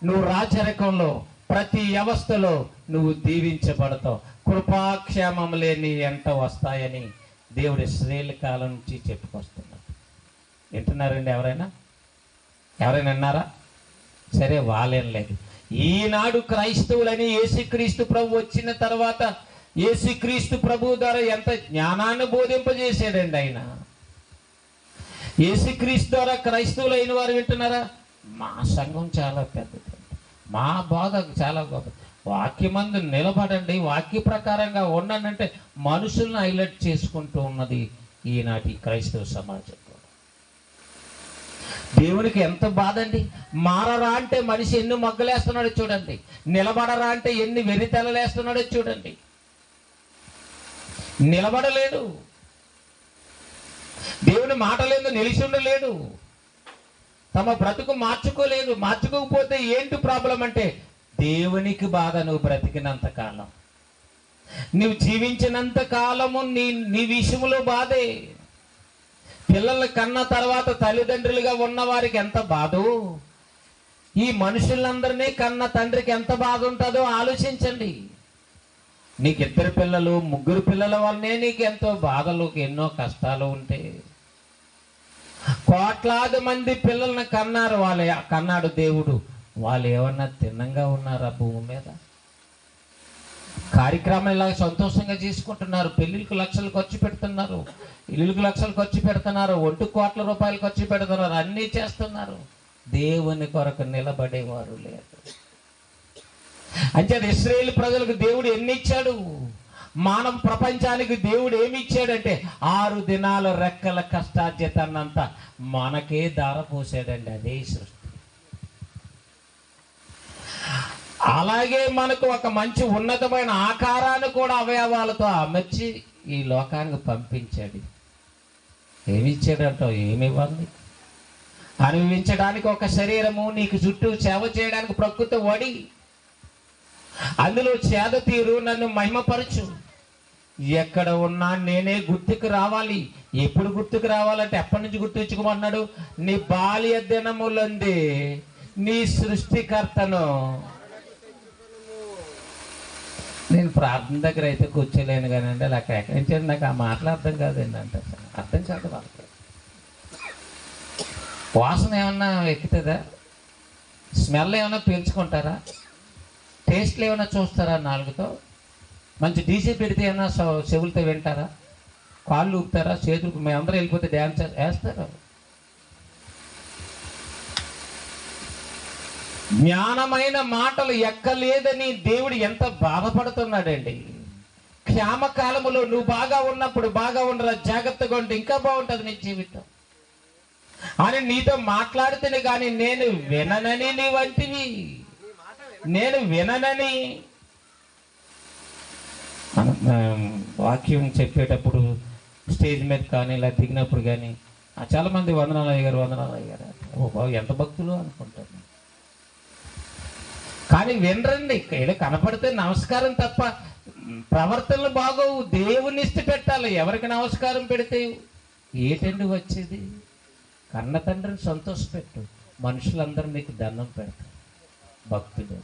నువ్వు రాచరికంలో, ప్రతి వ్యవస్థలో నువ్వు దీవించబడతావు. కృపాక్షేమములే నీ ఎంట వస్తాయని దేవుడి ఇశ్రాయేలు కాలం నుంచి చెప్పుకొస్తున్నాడు. వింటున్నారండి? ఎవరైనా విన్నారా? సరే, వాళ్ళేం లేదు. ఈనాడు క్రైస్తవులని యేసుక్రీస్తు ప్రభు వచ్చిన తర్వాత యేసుక్రీస్తు ప్రభు ద్వారా ఎంత జ్ఞానాన్ని బోధింపజేసాడండి ఆయన. యేసుక్రీస్తు ద్వారా క్రైస్తవులు అయిన వారు వింటున్నారా? మా సంఘం చాలా పెద్దది, మా బోధ చాలా గొప్ప, వాక్యమందు నిలబడండి, వాక్య ప్రకారంగా ఉండండి, మనుషులను హైలైట్ చేసుకుంటూ ఉన్నది ఈనాటి క్రైస్తవ సమాజం. దేవునికి ఎంత బాధ అండి. మారరా అంటే మనిషి ఎన్ని మగ్గలేస్తున్నాడో చూడండి, నిలబడరా అంటే ఎన్ని వెరితెలలేస్తున్నాడో చూడండి. నిలబడలేడు, దేవుని మాటలేదు, నిలిచి ఉండలేడు, తమ బ్రతుకు మార్చుకోలేదు. మార్చుకోకపోతే ఏంటి ప్రాబ్లం అంటే దేవునికి బాధ. నువ్వు బ్రతికినంత కాలం, నువ్వు జీవించినంత కాలము నీ విషయంలో బాధే. పిల్లల కన్న తర్వాత తల్లిదండ్రులుగా ఉన్న వారికి ఎంత బాధో, ఈ మనుషులందరినీ కన్న తండ్రికి ఎంత బాధ ఉంటుందో ఆలోచించండి. నీకు 2 పిల్లలు, 3 పిల్లల వల్లనే నీకు ఎంతో బాధలు, ఎన్నో కష్టాలు ఉంటే, కోట్లాది మంది పిల్లల్ని కన్నాడు దేవుడు. వాళ్ళు ఏమన్నా తిన్నంగా ఉన్నారా భూమి మీద? కార్యక్రమం ఇలా సంతోషంగా చేసుకుంటున్నారు, పెళ్ళిళ్ళకి లక్షలు ఖర్చు పెడుతున్నారు, ఇల్లులకు లక్షలు ఖర్చు పెడుతున్నారు, 1 కోట్ల రూపాయలు ఖర్చు పెడుతున్నారు, అన్నీ చేస్తున్నారు. దేవుని కొరకు నిలబడేవారు లేరు. అంటే ఇశ్రాయేలు ప్రజలకు దేవుడు ఎన్ని ఇచ్చాడు? మానవ ప్రపంచానికి దేవుడు ఏమి ఇచ్చాడంటే 6 దినాల రెక్కల కష్టార్జితాన్నంతా మనకే దారపోసాడండి. అదే సృష్టి. అలాగే మనకు ఒక మంచి ఉన్నతమైన ఆకారాన్ని కూడా అవయవాలతో అమర్చి ఈ లోకానికి పంపించాడు. ఏమి ఇచ్చాడంటావు? ఏమి ఇవ్వాలి? అనుభవించడానికి ఒక శరీరము, నీకు చుట్టూ సేవ చేయడానికి ప్రకృతి వడి, అందులో చేద తీరు నన్ను మహిమపరచు. ఎక్కడ ఉన్నా నేనే గుర్తుకు రావాలి. ఎప్పుడు గుర్తుకు రావాలంటే ఎప్పటి నుంచి గుర్తుంచుకోమన్నాడు? నీ బాల్య దినములందే నీ సృష్టికర్తను. నేను ప్రార్థన దగ్గర అయితే కూర్చోలేను కానీ అంటే అలా ఎక్కడించాడు. నాకు ఆ మాటలు అర్థం కాదండి. అంటే అర్థం కాదు వాళ్ళకి. వాసన ఏమన్నా ఎక్కుతుందా? స్మెల్ ఏమైనా పీల్చుకుంటారా? టేస్ట్లు ఏమైనా చూస్తారా నాలుగుతో? మంచి డీజే పెడితే ఏమైనా చెవులతో వింటారా? కాళ్ళు ఊపుతారా? చేతులకు మేమందరం వెళ్ళిపోతే డ్యాన్స్ వేస్తారు. జ్ఞానమైన మాటలు ఎక్కలేదని దేవుడు ఎంత బాధపడుతున్నాడండి. క్షామకాలములో నువ్వు బాగా ఉన్నప్పుడు బాగా ఉండరా, జాగ్రత్తగా ఉంటే ఇంకా బాగుంటుంది నీ జీవితం అని నీతో మాట్లాడితేనే కానీ నేను విననని నీ వంటివి, నేను విననని. వాక్యం చెప్పేటప్పుడు స్టేజ్ మీద కానీ ఇలా దిగినప్పుడు కానీ చాలామంది వందనాలు అయ్యారు, వందనాలు అయ్యారు. ఓ బాబు ఎంత భక్తులు అనుకుంటారు. కానీ వినరండి. ఏదో కనపడితే నమస్కారం తప్ప ప్రవర్తనలు బాగోవు. దేవుని ఇష్ట పెట్టాలి. ఎవరికి నమస్కారం పెడితే ఏటండి వచ్చేది? కన్న తండ్రిని సంతోషపెట్టు. మనుషులందరూ నీకు దండం పెడతారు. భక్తుడు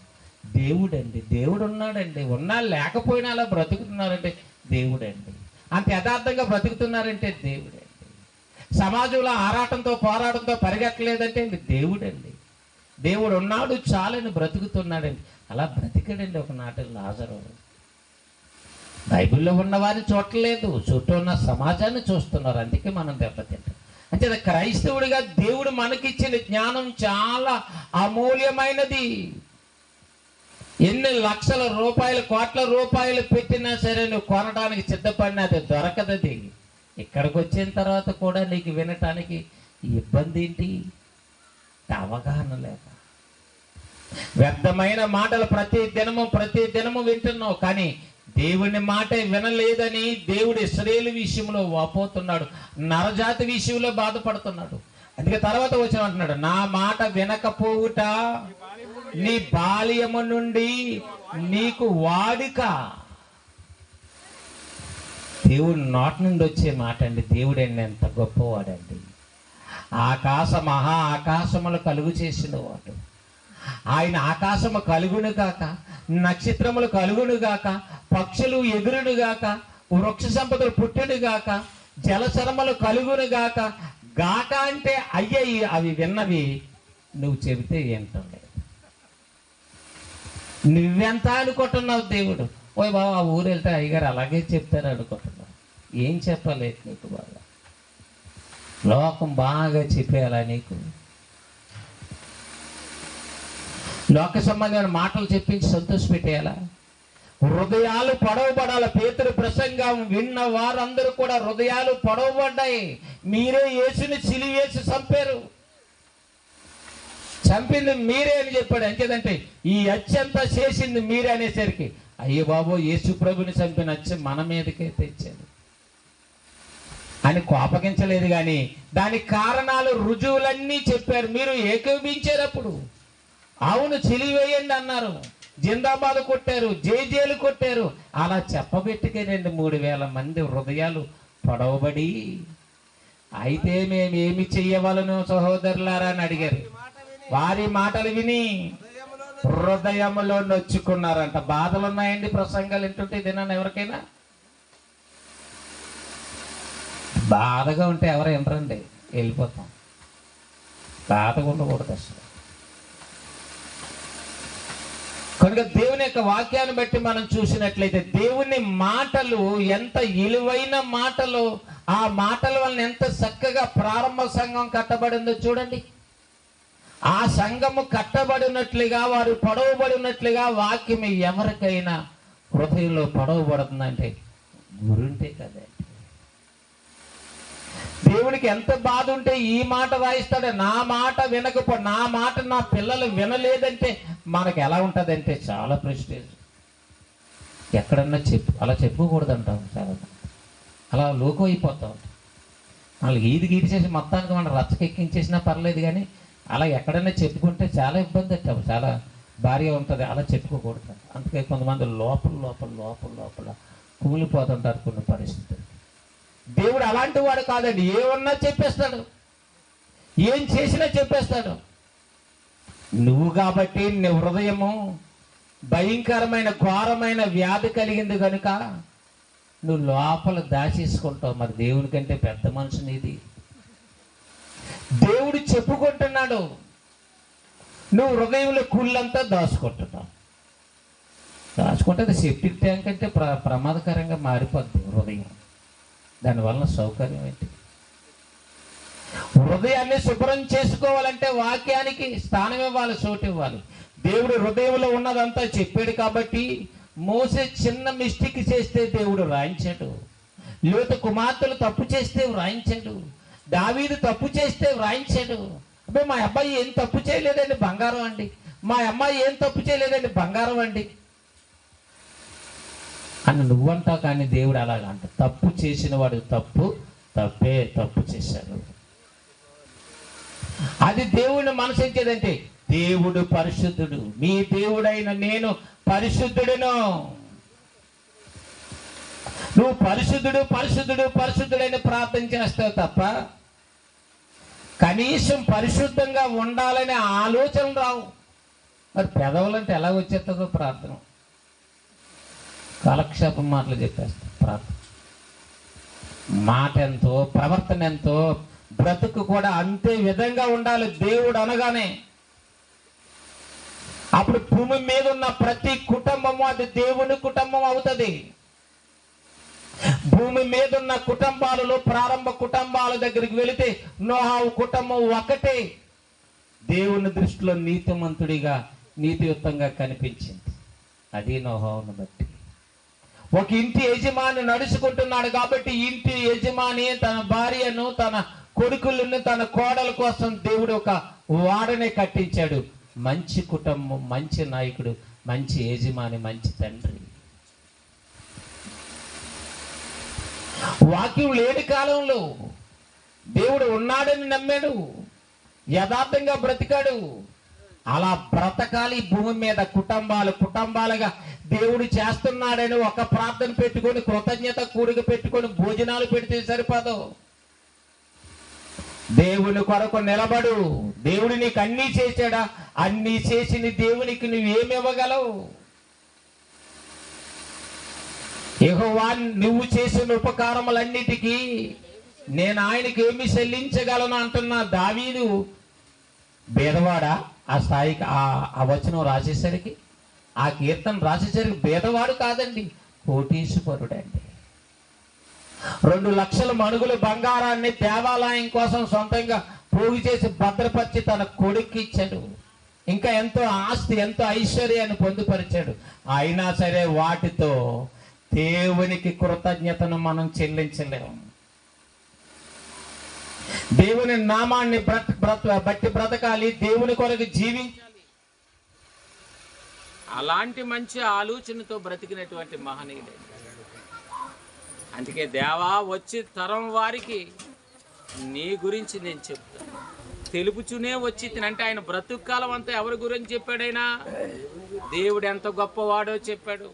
దేవుడండి. దేవుడు ఉన్నాడండి. ఉన్నా లేకపోయినా అలా బ్రతుకుతున్నారంటే దేవుడండి. అంత యథార్థంగా బ్రతుకుతున్నారంటే దేవుడండి. సమాజంలో ఆరాటంతో పోరాటంతో పరిగెట్టలేదంటే దేవుడండి. దేవుడు ఉన్నాడు చాలని బ్రతుకుతున్నాడండి. అలా బ్రతికాడండి ఒకనాటి లాజరు. బైబిల్లో ఉన్నవారిని చూడలేదు, చుట్టూ ఉన్న సమాజాన్ని చూస్తున్నారు. అందుకే మనం దెబ్బతింటాం. అంటే క్రైస్తవుడిగా దేవుడు మనకిచ్చిన జ్ఞానం చాలా అమూల్యమైనది. ఎన్ని లక్షల రూపాయలు, కోట్ల రూపాయలు పెట్టినా సరే నువ్వు కొనడానికి సిద్ధపడినా అది దొరకదది. ఇక్కడికి వచ్చిన తర్వాత కూడా నీకు వినటానికి ఇబ్బంది ఏంటి? అవగాహన లేక వ్యర్థమైన మాటలు ప్రతి దినము వింటున్నావు. కానీ దేవుని మాట వినలేదని దేవుడు ఇశ్రాయేలు విషయంలో వాపోతున్నాడు, నరజాతి విషయంలో బాధపడుతున్నాడు. అందుకే తర్వాత వచ్చిన అంటున్నాడు, నా మాట వినకపోవుట నీ బాల్యము నుండి నీకు వాడిక. దేవుడు నోటి నుండి వచ్చే మాట అండి. దేవుడండి ఎంత గొప్పవాడండి. మహా ఆకాశములు కలుగు చేసిన వాడు ఆయన. ఆకాశము కలుగును గాక, నక్షత్రములు కలుగును గాక, పక్షులు ఎగురును గాక, వృక్ష సంపదలు పుట్టును గాక, జలచరములు కలుగును గాక. గాక అంటే అయ్యాయి, అవి విన్నవి నువ్వు చెబితే ఏంటండి? నువ్వెంత అనుకుంటున్నావు? దేవుడు ఓయ్ బాబు ఆ ఊరు వెళ్తే అయ్యగారు అలాగే చెప్తారు అనుకుంటున్నావు. ఏం చెప్పలేదు నీకు? బాగా లోకం బాగా చెప్పేయాలా నీకు? లోక సంబంధమైన మాటలు చెప్పించి సంతోషపెట్టేయాలా? హృదయాలు పొడవబడాలి. పేతురు ప్రసంగం విన్న వారందరూ కూడా హృదయాలు పొడవబడ్డాయి. మీరే యేసుని సిలువేసి చంపారు, చంపింది మీరే అని చెప్పాడు. అంతేదంటే ఈ అత్యంతా చేసింది మీరే అనేసరికి అయ్యో బాబు యేసు ప్రభుని చంపిన అచ్చం మన మీదకే తెచ్చాడు అని కోపగించలేదు. కానీ దానికి కారణాలు, రుజువులన్నీ చెప్పారు. మీరు ఏకీభించేటప్పుడు అవును చిలివేయండి అన్నారు, జిందాబాద్ కొట్టారు, జేజేలు కొట్టారు. అలా చెప్పబెట్టుకేనండి 3000 మంది హృదయాలు పొడవబడి. అయితే మేమేమి చెయ్యవలను సహోదరులారా అని అడిగారు. వారి మాటలు విని హృదయంలో నొచ్చుకున్నారంట. బాధలు ఉన్నాయండి ప్రసంగాలు వింటుంటే తిన్నాను. ఎవరికైనా బాధగా ఉంటే ఎవరు వినరండి, వెళ్ళిపోతాం. బాధగా ఉండకూడదు అసలు. కనుక దేవుని యొక్క వాక్యాన్ని బట్టి మనం చూసినట్లయితే దేవుని మాటలు ఎంత విలువైన మాటలు. ఆ మాటల వలన ఎంత చక్కగా ప్రారంభ సంఘం కట్టబడిందో చూడండి. ఆ సంఘము కట్టబడినట్లుగా, వారు పొడవబడినట్లుగా వాక్యం ఎవరికైనా హృదయంలో పొడవబడుతుందంటే గురుంటే కదండి. దేవుడికి ఎంత బాధ ఉంటే ఈ మాట రాయిస్తాడు. నా మాట నా మాట నా పిల్లలు వినలేదంటే మనకు ఎలా ఉంటుందంటే చాలా ప్రెస్టేజ్. ఎక్కడన్నా అలా చెప్పుకోకూడదు అంటాం. చాలా అలా లోకం అయిపోతాం. వాళ్ళకి ఈది చేసి మొత్తానికి మనం రచ్చకెక్కించేసినా పర్లేదు. కానీ అలా ఎక్కడైనా చెప్పుకుంటే చాలా ఇబ్బంది అంటాం. చాలా భార్య ఉంటుంది అలా చెప్పుకోకూడదు. అందుకే కొంతమంది లోపల లోపల లోపల లోపల కుమిలిపోతుంటారు కొన్ని పరిస్థితులు. దేవుడు అలాంటి వాడు కాదండి. ఏమన్నా చెప్పేస్తాడు, ఏం చేసినా చెప్పేస్తాడు. నువ్వు కాబట్టి నీ హృదయము భయంకరమైన ఘోరమైన వ్యాధి కలిగింది కనుక నువ్వు లోపల దాచేసుకుంటావు. మరి దేవుని కంటే పెద్ద మనిషి నీది. దేవుడు చెప్పుకుంటున్నాడు, నువ్వు హృదయంలో కుళ్ళంతా దాచుకుంటున్నావు. దాచుకుంటే అది సెప్టిక్ ట్యాంక్ అంటే ప్రమాదకరంగా మారిపోద్ది హృదయం. దానివల్ల సౌకర్యం ఏంటి? హృదయాన్ని శుభ్రం చేసుకోవాలంటే వాక్యానికి స్థానం ఇవ్వాలి, చోటు ఇవ్వాలి. దేవుడు హృదయంలో ఉన్నదంతా చెప్పాడు కాబట్టి మోసే చిన్న మిస్టేక్ చేస్తే దేవుడు రాయించాడు. లోతు కుమార్తెలు తప్పు చేస్తే వ్రాయించాడు. దావీదు తప్పు చేస్తే వ్రాయించాడు. అబ్బాయి మా అబ్బాయి ఏం తప్పు చేయలేదండి, బంగారం అండి. మా అమ్మాయి ఏం తప్పు చేయలేదండి, బంగారం అండి అని నువ్వంటావు. కానీ దేవుడు అలాగంట. తప్పు చేసిన వాడు తప్పు చేశాడు. అది దేవుడిని మనసించేదంటే దేవుడు పరిశుద్ధుడు, మీ దేవుడైన నేను పరిశుద్ధుడును. నువ్వు పరిశుద్ధుడు పరిశుద్ధుడు పరిశుద్ధుడైన ప్రార్థన చేస్తావు తప్ప కనీసం పరిశుద్ధంగా ఉండాలనే ఆలోచన రావు. మరి పెదవులంటే ఎలా వచ్చేస్తుందో ప్రార్థన, కాలక్షేపం మాటలు చెప్పేస్తాం. ప్రార్థన మాట ఎంతో, ప్రవర్తన ఎంతో, బ్రతుకు కూడా అంతే విధంగా ఉండాలి దేవుడు అనగానే. అప్పుడు భూమి మీద ఉన్న ప్రతి కుటుంబము అది దేవుని కుటుంబం అవుతుంది. భూమి మీద ఉన్న కుటుంబాలలో ప్రారంభ కుటుంబాల దగ్గరికి వెళితే నోహావు కుటుంబం ఒకటే దేవుని దృష్టిలో నీతిమంతుడిగా నీతియుక్తంగా కనిపించింది. అది నోహావును బట్టి. ఒక ఇంటి యజమాని నడుచుకుంటున్నాడు కాబట్టి ఇంటి యజమాని తన భార్యను, తన కొడుకులను, తన కోడల కోసం దేవుడు ఒక వాడనే కట్టించాడు. మంచి కుటుంబం, మంచి నాయకుడు, మంచి యజమాని, మంచి తండ్రి. వాక్యం లేని కాలంలో దేవుడు ఉన్నాడని నమ్మాడు, యథార్థంగా బ్రతికాడు. అలా బ్రతకాలి భూమి మీద. కుటుంబాలుగా దేవుడు చేస్తున్నాడని ఒక ప్రార్థన పెట్టుకొని, కృతజ్ఞత కూడిక పెట్టుకొని భోజనాలు పెడితే సరిపోదు. దేవుని కొరకు నిలబడు. దేవుడు నీకు అన్నీ చేశాడా? అన్నీ చేసిన దేవునికి నువ్వేమి ఇవ్వగలవు? యెహోవా నువ్వు చేసిన ఉపకారములన్నిటికీ నేను ఆయనకి ఏమి చెల్లించగలను అంటున్నా దావీదు. బేదవాడా? ఆ స్థాయికి ఆ వచనం రాసేసరికి, ఆ కీర్తన రాసేసరికి బేదవాడు కాదండి, కోటీశ్వరుడండి. 2 లక్షల మణుగుల బంగారాన్ని దేవాలయం కోసం సొంతంగా పోగు చేసి భద్రపరిచి తన కొడుకు ఇచ్చాడు. ఇంకా ఎంతో ఆస్తి, ఎంతో ఐశ్వర్యాన్ని పొందుపరిచాడు. అయినా సరే వాటితో దేవునికి కృతజ్ఞతను మనం చెల్లించలేము. దేవుని నామాన్ని బట్టి బ్రతకాలి, దేవుని కొరకు జీవించాలి. అలాంటి మంచి ఆలోచనతో బ్రతికినటువంటి మహనీయుడు. అందుకే దేవా వచ్చి తరం వారికి నీ గురించి నేను చెప్తాను, తెలుపుచునే వచ్చి అంటే ఆయన బ్రతుకు కాలం అంతా ఎవరి గురించి చెప్పాడైనా? దేవుడు ఎంత గొప్పవాడో చెప్పాడు.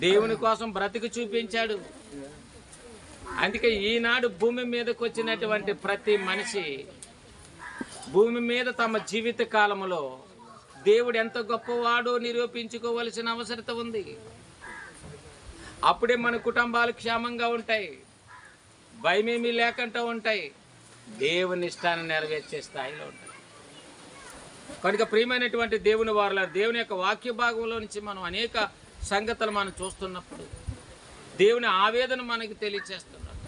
దేవుని కోసం బ్రతికి చూపించాడు. అందుకే ఈనాడు భూమి మీదకి వచ్చినటువంటి ప్రతి మనిషి భూమి మీద తమ జీవిత కాలంలో దేవుడు ఎంత గొప్పవాడో నిరూపించుకోవలసిన అవసరత ఉంది. అప్పుడే మన కుటుంబాలు క్షేమంగా ఉంటాయి, భయమేమీ లేకుండా ఉంటాయి, దేవుని ఇష్టాన్ని నెరవేర్చే స్థాయిలో ఉంటాయి. కనుక ప్రియమైనటువంటి దేవుని వారలారా, దేవుని యొక్క వాక్య భాగంలో నుంచి మనం అనేక సంగతులు మనం చూస్తున్నప్పుడు దేవుని ఆవేదన మనకి తెలియచేస్తున్నారు.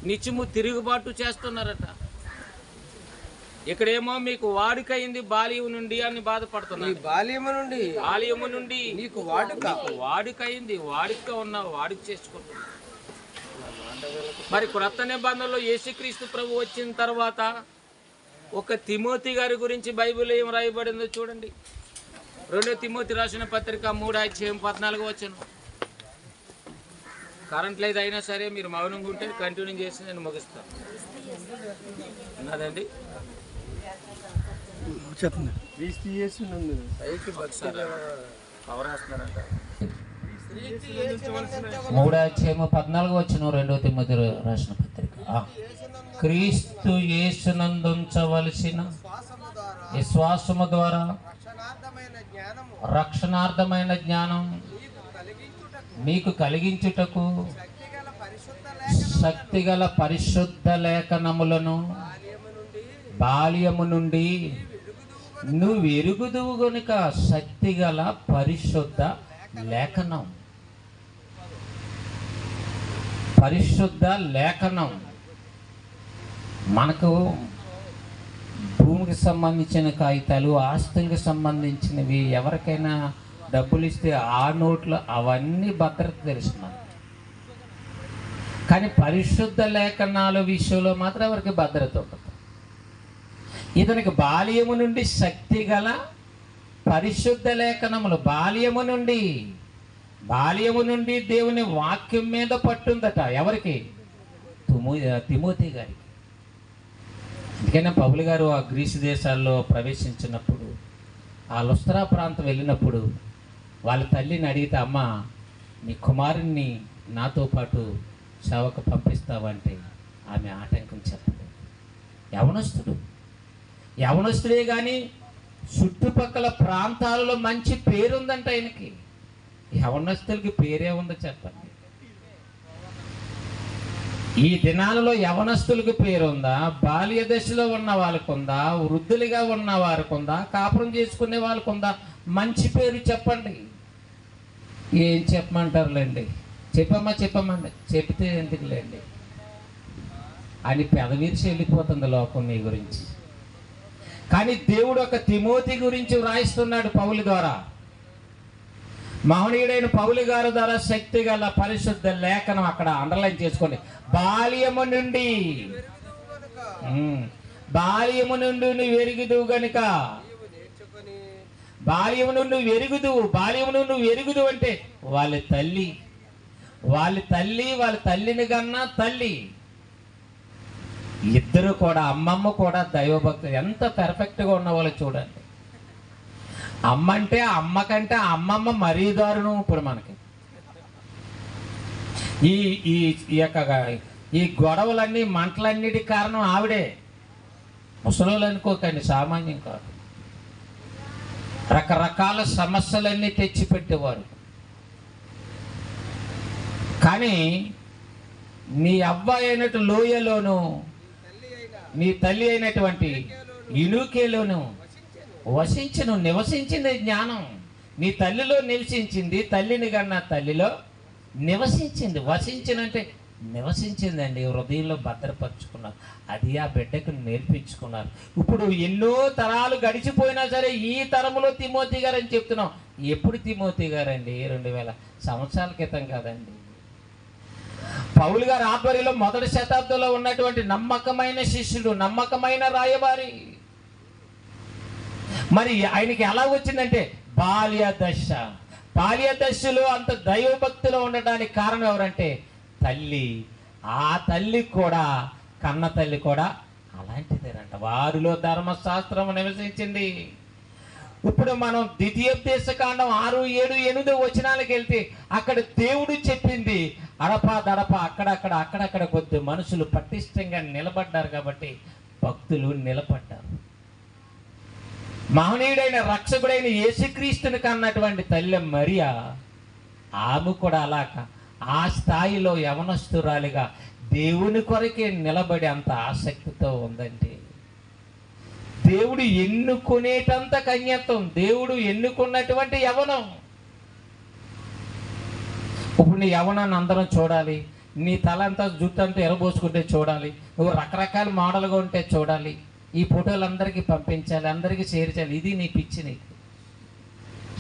నిత్యము తిరుగుబాటు చేస్తున్నారట. ఇక్కడేమో మీకు వాడుకైంది బాల్యం నుండి అని బాధపడుతున్నారు. బాల్యము నుండి నీకు వాడుకైంది, వాడుక ఉన్నావు, వాడుక చేసుకుంటున్నావు. మరి క్రొత్త నిబంధనలో యేసుక్రీస్తు ప్రభు వచ్చిన తర్వాత ఒక తిమోతి గారి గురించి బైబిల్ ఏం రాయబడిందో చూడండి. 2 తిమోతి రాసిన పత్రిక 3:14 కరెంట్ లేదు అయినా సరే మీరు మౌనంగా ఉంటే కంటిన్యూ చేసి నేను ముగిస్తాను. ఉన్నదండి. చెప్పండి. మూడో అధ్యాయము 14 వచ్చిన 2 తిమోతి రాసిన పత్రిక. క్రీస్తు యేసునందుంచవలసిన విశ్వాసము ద్వారా రక్షణార్థమైన జ్ఞానం మీకు కలిగించుటకు శక్తిగల పరిశుద్ధ లేఖనములను బాల్యము నుండి నువ్వు ఎరుగుదువు గనుక. శక్తిగల పరిశుద్ధ లేఖనం, పరిశుద్ధ లేఖనం. మనకు భూమికి సంబంధించిన కాగితాలు, ఆస్తులకు సంబంధించినవి, ఎవరికైనా డబ్బులు ఇస్తే ఆ నోట్లు అవన్నీ భద్రత తెలుస్తున్నాయి. కానీ పరిశుద్ధ లేఖనాల విషయంలో మాత్రం ఎవరికి భద్రత ఉండదు. ఇతనికి బాల్యము నుండి శక్తి గల పరిశుద్ధ లేఖనములు, బాల్యము నుండి దేవుని వాక్యం మీద పట్టుందట. ఎవరికి? తిమోతి గారికి. అందుకనే పౌలు గారు ఆ గ్రీసు దేశాల్లో ప్రవేశించినప్పుడు, ఆ లుస్త్రా ప్రాంతం వెళ్ళినప్పుడు వాళ్ళ తల్లిని అడిగితే, అమ్మ నీ కుమారుణ్ణి నాతో పాటు సేవకు పంపిస్తావంటే ఆమె ఆటంకం చెప్పలేదు. యవనస్తుడే కానీ చుట్టుపక్కల ప్రాంతాలలో మంచి పేరుందంట ఆయనకి. యవనస్తులకి పేరే ఉందో చెప్పండి. ఈ దినాలలో యవనస్తులకు పేరుందా? బాల్య దశలో ఉన్న వాళ్ళకు ఉందా? వృద్ధులుగా ఉన్న వారికి ఉందా? కాపురం చేసుకునే వాళ్ళకు ఉందా? మంచి పేరు చెప్పండి. ఏం చెప్పమంటారులేండి, చెప్పమండి, చెప్తే ఎందుకులేండి అని పెదవిరిచి వెళ్ళిపోతుంది లోకం నీ గురించి. కానీ దేవుడు ఒక తిమోతి గురించి వ్రాయిస్తున్నాడు పౌలు ద్వారా. మహనీయుడైన పౌలు గారి ద్వారా శక్తి గల పరిశుద్ధ లేఖనం అక్కడ అండర్లైన్ చేసుకోండి. బాల్యము నుండి నువ్వు ఎరుగుదువు గనుక. బాల్యము నుండి నువ్వు ఎరుగుదు అంటే వాళ్ళ తల్లిని కన్నా తల్లి ఇద్దరు కూడా, అమ్మమ్మ కూడా దైవభక్తులు. ఎంత పర్ఫెక్ట్గా ఉన్న వాళ్ళు చూడండి. అమ్మ అంటే అమ్మ కంటే అమ్మమ్మ మరీ దారుణం. ఇప్పుడు మనకి ఈ గొడవలన్నీ, మంటలన్నిటి కారణం ఆవిడే. ముసలోళ్ళు అనుకోకండి, సామాన్యం కాదు. రకరకాల సమస్యలన్నీ తెచ్చిపెట్టేవారు. కానీ నీ అబ్బాయి అయినట్టు లోయలోను, నీ తల్లి అయినటువంటి ఇనుకేలోను నివసించింది జ్ఞానం. నీ తల్లిలో నివసించింది, తల్లిని కన్నా తల్లిలో నివసించింది. నివసించిందండి. హృదయంలో భద్రపరుచుకున్నారు. అది ఆ బిడ్డకు నేర్పించుకున్నారు. ఇప్పుడు ఎన్నో తరాలు గడిచిపోయినా సరే ఈ తరములో తిమోతి గారు అని చెప్తున్నాం. ఎప్పుడు తిమోతి గారండి? 2000 సంవత్సరాల క్రితం కాదండి. పౌలు గారు ఆధ్వర్యంలో మొదటి శతాబ్దంలో ఉన్నటువంటి నమ్మకమైన శిష్యుడు, నమ్మకమైన రాయబారి. మరి ఆయనకి ఎలా వచ్చిందంటే బాల్య దశలో అంత దైవభక్తిలో ఉండడానికి కారణం ఎవరంటే తల్లి. ఆ తల్లి కూడా, కన్న తల్లి కూడా అలాంటిదేనంట. వారిలో ధర్మశాస్త్రం నివసించింది. ఇప్పుడు మనం ద్వితీయోపదేశకాండం 6, 7, 8 వచనాలకు వెళ్తే అక్కడ దేవుడు చెప్పింది అడపా అక్కడక్కడ కొద్ది మనుషులు పటిష్టంగా నిలబడ్డారు కాబట్టి భక్తులు నిలబడ్డారు. మహనీయుడైన రక్షకుడైన యేసుక్రీస్తుని కన్నటువంటి తల్లి మరియా, ఆమె కూడా అలాగ ఆ స్థాయిలో యవనస్తురాలిగా దేవుని కొరకే నిలబడి అంత ఆసక్తితో ఉందండి. దేవుడు ఎన్నుకునేటంత కన్యత్వం, దేవుడు ఎన్నుకున్నటువంటి యవనం. ఇప్పుడు నీ యవనాన్ని అందరం చూడాలి. నీ తల అంతా జుట్టు అంతా ఎరబోసుకుంటే చూడాలి. నువ్వు రకరకాల మోడల్గా ఉంటే చూడాలి. ఈ ఫోటోలు అందరికీ పంపించాలి, అందరికీ షేర్ చేయాలి. ఇది నీ పిచ్చి. నీకు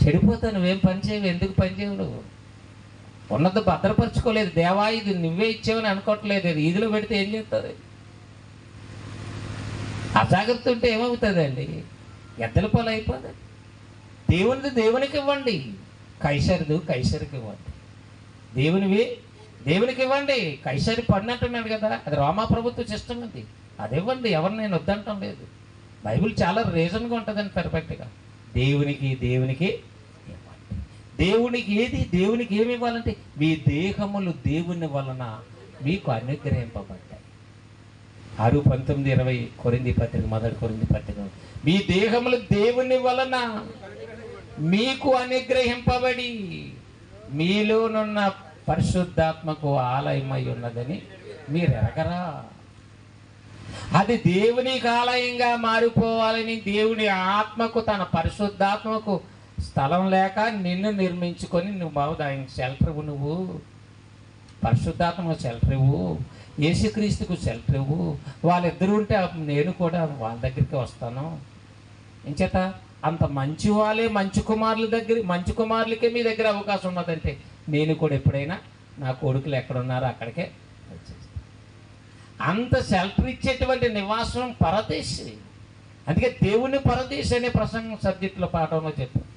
చెడిపోతావు. నువ్వేం పని చేయవు. ఎందుకు పని చేయవు? నువ్వు ఉన్నది భద్రపరచుకోలేదు. దేవా ఇది నువ్వే ఇచ్చావని అనుకోవట్లేదు. ఇది ఈదులో పెడితే ఏం చేస్తుంది? అజాగ్రత్త ఉంటే ఏమవుతుందండి? ఎద్దల పాలు అయిపోతుంది. దేవునికి ఇవ్వండి, కైసరికి ఇవ్వండి. దేవునికి ఇవ్వండి. కైసరి పడినట్టున్నాడు కదా, అది రోమా ప్రభుత్వ సిస్టమ్. అది ఇవ్వండి. ఎవరు నేను వద్దంటం లేదు. బైబిల్ చాలా రీజన్గా ఉంటుందండి పర్ఫెక్ట్గా. దేవునికి దేవునికి ఏమి ఇవ్వాలంటే మీ దేహములు దేవుని వలన మీకు అనుగ్రహింపబడ్డాయి. 6:19-20 కొరింథీ పత్రిక, మొదటి కొరింథీ పత్రిక. మీ దేహములు దేవుని వలన మీకు అనుగ్రహింపబడి మీలోనున్న పరిశుద్ధాత్మకు ఆలయమై ఉన్నదని మీరు ఎరగరా? అది దేవునికి ఆలయంగా మారిపోవాలని దేవుని ఆత్మకు, తన పరిశుద్ధాత్మకు స్థలం లేక నిన్ను నిర్మించుకొని నువ్వు బాబు దానికి షెల్టర్ ఇవ్వు, నువ్వు పరిశుద్ధాత్మకు షెల్టర్ ఇవ్వు, యేసుక్రీస్తుకు షెల్టర్ ఇవ్వు. వాళ్ళిద్దరూ ఉంటే నేను కూడా వాళ్ళ దగ్గరికి వస్తాను. ఇంచేత అంత మంచి వాళ్ళే మంచి కుమారులకే మీ దగ్గర అవకాశం ఉన్నదంటే నేను కూడా ఎప్పుడైనా నా కొడుకులు ఎక్కడున్నారో అక్కడికే వచ్చేస్తాను. అంత షెల్టర్ ఇచ్చేటువంటి నివాసం పరదేశి. అందుకే దేవుని పరదేశి అనే ప్రసంగం సబ్జెక్టులో పాఠంలో చెప్పాను.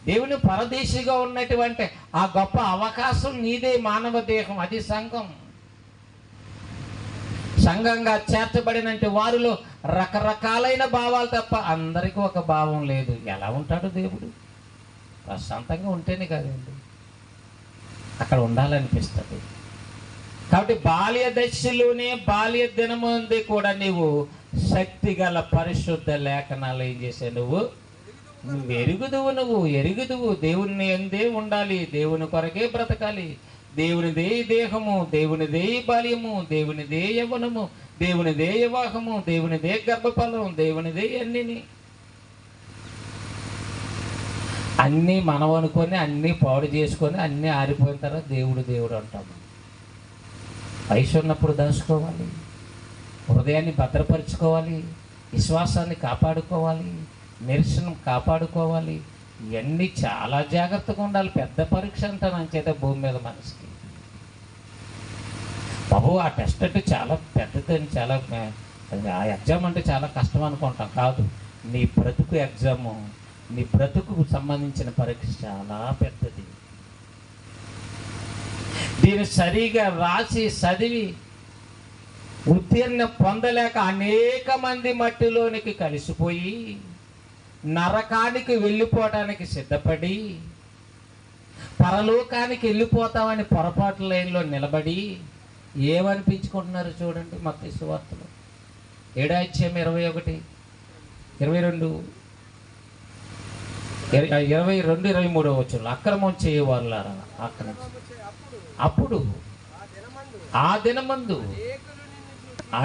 దేవుని పరదేశిగా ఉన్నటువంటి ఆ గొప్ప అవకాశం నీదే. మానవ దేహం, అది సంఘం. సంఘంగా చేర్చబడినంటే వారిలో రకరకాలైన భావాలు తప్ప అందరికీ ఒక భావం లేదు. ఎలా ఉంటాడు దేవుడు? ప్రశాంతంగా ఉంటేనే కదండి అక్కడ ఉండాలనిపిస్తుంది. కాబట్టి బాల్య దశలోనే, బాల్య దినముందే కూడా నీవు శక్తి గల పరిశుద్ధ లేఖనాలు ఏం చేసే నువ్వు ఎరుగుదువు. దేవుని ఎందే ఉండాలి, దేవుని కొరకే బ్రతకాలి. దేవునిదే దేహము, దేవునిదే బాల్యము, దేవునిదే యవ్వనము, దేవునిదే వివాహము, దేవునిదే గర్భఫలం, దేవునిదే అన్నీ మనం అనుకొని అన్నీ పాడు చేసుకొని అన్నీ ఆరిపోయిన తర్వాత దేవుడు అంటాము. వయసు ఉన్నప్పుడు దాచుకోవాలి, హృదయాన్ని భద్రపరుచుకోవాలి, విశ్వాసాన్ని కాపాడుకోవాలి, నిరసనం కాపాడుకోవాలి. ఇవన్నీ చాలా జాగ్రత్తగా ఉండాలి. పెద్ద పరీక్ష అంటాను అంచేత భూమి మీద మనిషికి. బాబు ఆ టెస్ట్ అంటే చాలా పెద్దదని, చాలా ఆ ఎగ్జామ్ అంటే చాలా కష్టం అనుకుంటాం. కాదు, నీ బ్రతుకు ఎగ్జాము, నీ బ్రతుకు సంబంధించిన పరీక్ష చాలా పెద్దది. దీన్ని సరిగా రాసి చదివి ఉత్తీర్ణం పొందలేక అనేక మంది మట్టిలోనికి కలిసిపోయి నరకానికి వెళ్ళిపోవటానికి సిద్ధపడి పరలోకానికి వెళ్ళిపోతామని పొరపాటు లైన్లో నిలబడి ఏమనిపించుకుంటున్నారు చూడండి. మత్తయి సువార్తలో 7:21-22-23 వచ్చును. అక్రమం చేయవారులారా అప్పుడు ఆ దినమందు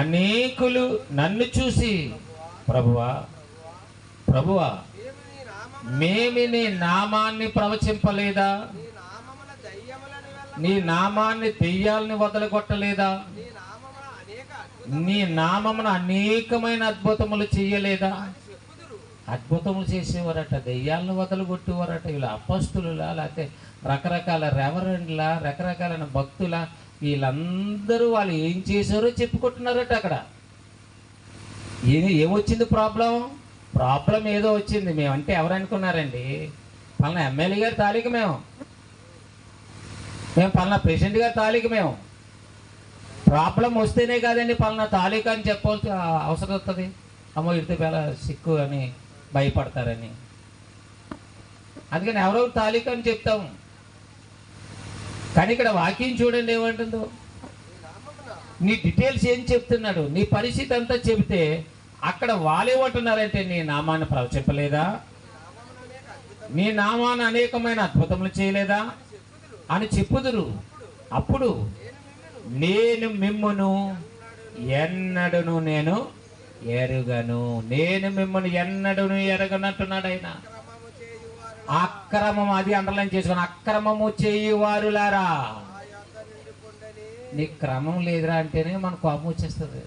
అనేకులు నన్ను చూసి ప్రభువా మేము నీ నామాన్ని ప్రవచింపలేదా, నీ నామాన్ని దెయ్యాలని వదలగొట్టలేదా, నీ నామమున అనేకమైన అద్భుతములు చేయలేదా? అద్భుతములు చేసేవారట, దెయ్యాలను వదలగొట్టేవారట. వీళ్ళు అపస్తులులా, లేకపోతే రకరకాల రెవరెండ్లా, రకరకాలైన భక్తుల, వీళ్ళందరూ వాళ్ళు ఏం చేశారో చెప్పుకుంటున్నారట. అక్కడ ఏమొచ్చింది? ప్రాబ్లం ఏదో వచ్చింది. మేమంటే ఎవరు అనుకున్నారండి? పలానా ఎమ్మెల్యే గారి తాలూకు మేము పలానా ప్రెసిడెంట్ గారి తాలూకు మేము. ప్రాబ్లం వస్తేనే కాదండి పలానా తాలూకు అని చెప్పాల్సి అవసరం వస్తుంది. అమ్మో ఇడితే చాలా సిక్కు అని భయపడతారని. అందుకని ఎవరెవరు తాలూకు అని చెప్తాము. కానీ ఇక్కడ వాక్యం చూడండి ఏమంటుందో. నీ డీటెయిల్స్ ఏం చెప్తున్నాడు, నీ పరిస్థితి అంతా చెబితే అక్కడ వాళ్ళేమంటున్నారంటే నీ నామాన్ని ప్రవచింపలేదా, నీ నామాన్ని అనేకమైన అద్భుతములు చేయలేదా అని చెప్పుదురు. అప్పుడు నేను మిమ్మును ఎన్నడను నేను ఎరుగను, నేను మిమ్మల్ని ఎన్నడను ఎరగనంటున్నాడు ఆయన. అక్రమం, అది అండర్లైన్ చేసుకుని, అక్రమము చేయువారులారా. నీ క్రమం లేదురా అంటేనే మన కోపం వచ్చేస్తుంది.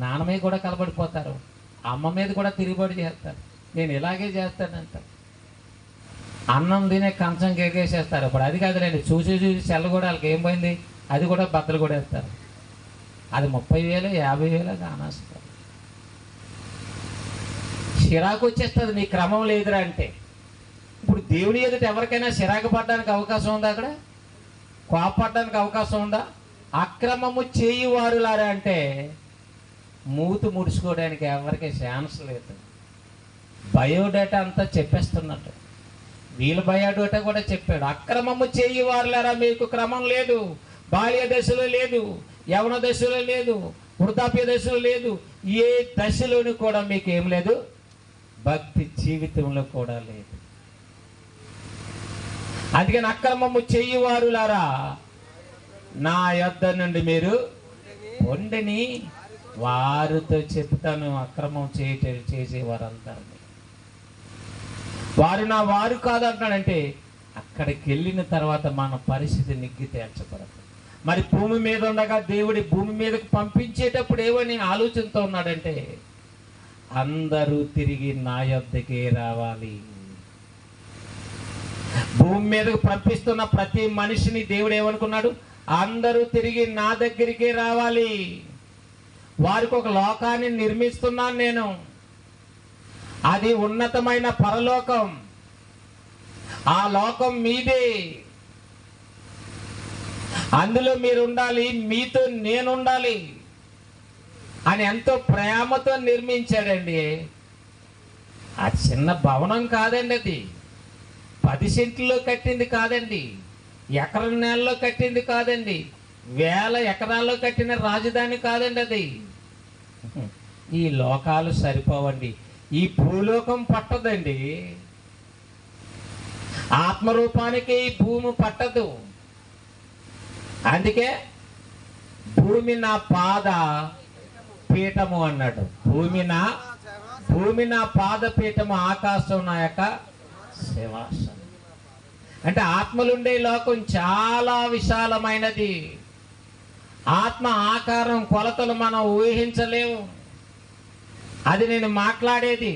నాన్న మీద కూడా కలబడిపోతారు, అమ్మ మీద కూడా తిరుగుబడి చేస్తారు. నేను ఇలాగే చేస్తానంట. అన్నం తినే కంచం కేకేసేస్తారు. ఇప్పుడు అది కాదులేండి, చూసి చెల్ల కూడా వాళ్ళకి ఏం పోయింది, అది కూడా బద్దలు కూడా వేస్తారు. అది 30,000 50,000 కానేస్తారు. చిరాకు వచ్చేస్తుంది నీ క్రమం లేదురా అంటే. ఇప్పుడు దేవుని ఎదుట ఎవరికైనా చిరాకు పడడానికి అవకాశం ఉందా? అక్కడ కోపపడడానికి అవకాశం ఉందా? అక్రమము చేయువారులారా అంటే మూతి ముడుచుకోవడానికి ఎవరికి ఛాన్స్ లేదు. బయోడేటా అంతా చెప్పేస్తున్నట్టు. వీళ్ళ బయోడేటా కూడా చెప్పాడు. అక్రమము చేయవారులారా మీకు క్రమం లేదు. బాల్య దశలో లేదు, యవన దశలో లేదు, వృద్ధాప్య దశలో లేదు, ఏ దశలోని కూడా మీకు ఏం లేదు, భక్తి జీవితంలో కూడా లేదు. అందుకని అక్రమము చేయవారులారా నా యొద్ద నుండి మీరు పొండిని. వారితో చెప్తాను అక్రమం చేసేవారంతా వారు నా వారు కాదు అంటాడంటే అక్కడికి వెళ్ళిన తర్వాత మన పరిస్థితి నిగ్గి తేల్చబడదు. మరి భూమి మీద ఉండగా దేవుడి భూమి మీదకి పంపించేటప్పుడు ఏమని ఆలోచనతో ఉన్నాడంటే అందరూ తిరిగి నా యొద్దకే రావాలి. భూమి మీదకు పంపిస్తున్న ప్రతి మనిషిని దేవుడు ఏమనుకున్నాడు? అందరూ తిరిగి నా దగ్గరికి రావాలి. వారికి ఒక లోకాన్ని నిర్మిస్తున్నాను నేను. అది ఉన్నతమైన పరలోకం. ఆ లోకం మీదే. అందులో మీరు ఉండాలి, మీతో నేను ఉండాలి అని ఎంతో ప్రేమతో నిర్మించాడండి. ఆ చిన్న భవనం కాదండి, అది 10 సెంట్లలో కట్టింది కాదండి, ఎకరం నేలలో కట్టింది కాదండి, 1000 ఎకరాల్లో కట్టిన రాజధాని కాదండి అది. ఈ లోకాలు సరిపోవండి. ఈ భూలోకం పట్టదండి. ఆత్మరూపానికి ఈ భూమి పట్టదు. అందుకే భూమి నా పాద పీఠము అన్నాడు. భూమి నా పాద పీఠము, ఆకాశం నా యొక్క సింహాసనం. అంటే ఆత్మలుండే లోకం చాలా విశాలమైనది. ఆత్మ ఆకారం కొలతలు మనం ఊహించలేము. అది నేను మాట్లాడేది,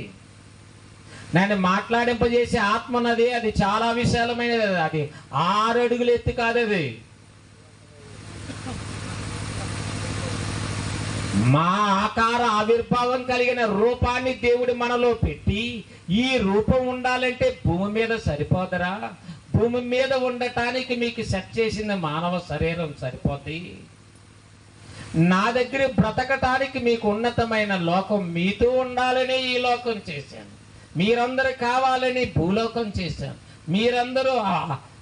నేను మాట్లాడింపజేసే ఆత్మనది. అది చాలా విశాలమైనది. అది 6 అడుగులు ఎత్తు కాదు. అది మా ఆకార ఆవిర్భావం కలిగిన రూపాన్ని దేవుడు మనలో పెట్టి, ఈ రూపం ఉండాలంటే భూమి మీద సరిపోదరా? భూమి మీద ఉండటానికి మీకు సెట్ చేసిన మానవ శరీరం సరిపోద్ది. నా దగ్గర బ్రతకటానికి మీకు ఉన్నతమైన లోకం మీతో ఉండాలని ఈ లోకం చేశాను. మీరందరూ కావాలని భూలోకం చేశాను.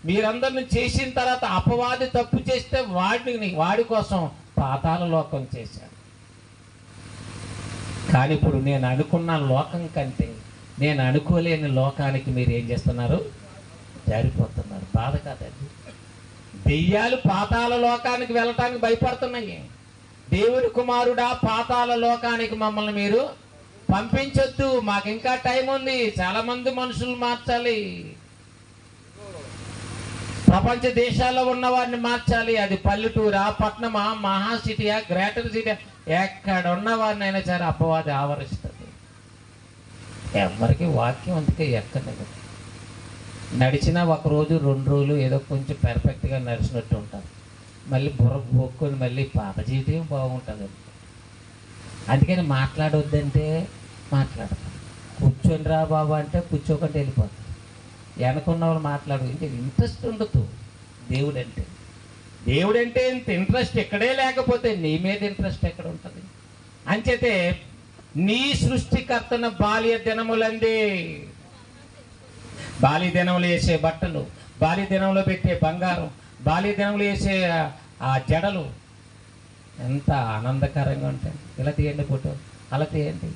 మీరందరిని చేసిన తర్వాత అపవాది తప్పు చేస్తే వాడి కోసం పాతాళ లోకం చేశాను. కానీ ఇప్పుడు నేను అనుకున్న లోకం కంటే నేను అనుకోలేని లోకానికి మీరు ఏం చేస్తున్నారు? జారిపోతున్నారు. బాధ కాదండి. దెయ్యాలు పాతాళ లోకానికి వెళ్ళటానికి భయపడుతున్నాయి. దేవుడి కుమారుడా, పాతాళ లోకానికి మమ్మల్ని మీరు పంపించొద్దు, మాకు ఇంకా టైం ఉంది, చాలా మంది మనుషులు మార్చాలి, ప్రపంచ దేశాల్లో ఉన్న వారిని మార్చాలి. అది పల్లెటూరా, పట్టణమా, మహా సిటీయా, గ్రేటర్ సిటీ, ఎక్కడ ఉన్న వారిని అయినా సరే అపవాది ఆవరిస్తుంది. ఎవరికి వాక్యం అందుకే ఎక్కలేదు. నడిచినా 1 రోజు 2 రోజులు ఏదో కొంచెం పర్ఫెక్ట్గా నడిచినట్టు ఉంటారు. మళ్ళీ బుర్ర పోక్కొని మళ్ళీ పాత జీవితం బాగుంటుంది. అందుకని మాట్లాడొద్దంటే మాట్లాడతారు. కూర్చొని రా బాబా అంటే కూర్చోకుండా వెళ్ళిపోతారు. వెనకున్న వాళ్ళు మాట్లాడు. ఇంకా ఇంట్రెస్ట్ ఉండదు. దేవుడంటే ఇంత ఇంట్రెస్ట్ ఎక్కడే లేకపోతే నీ మీద ఇంట్రెస్ట్ ఎక్కడ ఉంటుంది? అంచేతే నీ సృష్టికర్తన బాల్య దినములందే. బాల్య దినములు వేసే బట్టలు, బాల్య దినంలో పెట్టే బంగారం, బాల్య దినంలో వేసే ఆ జడలు ఎంత ఆనందకరంగా ఉంటాయి. ఇలా తీయండి ఫోటో, అలా తీయండి.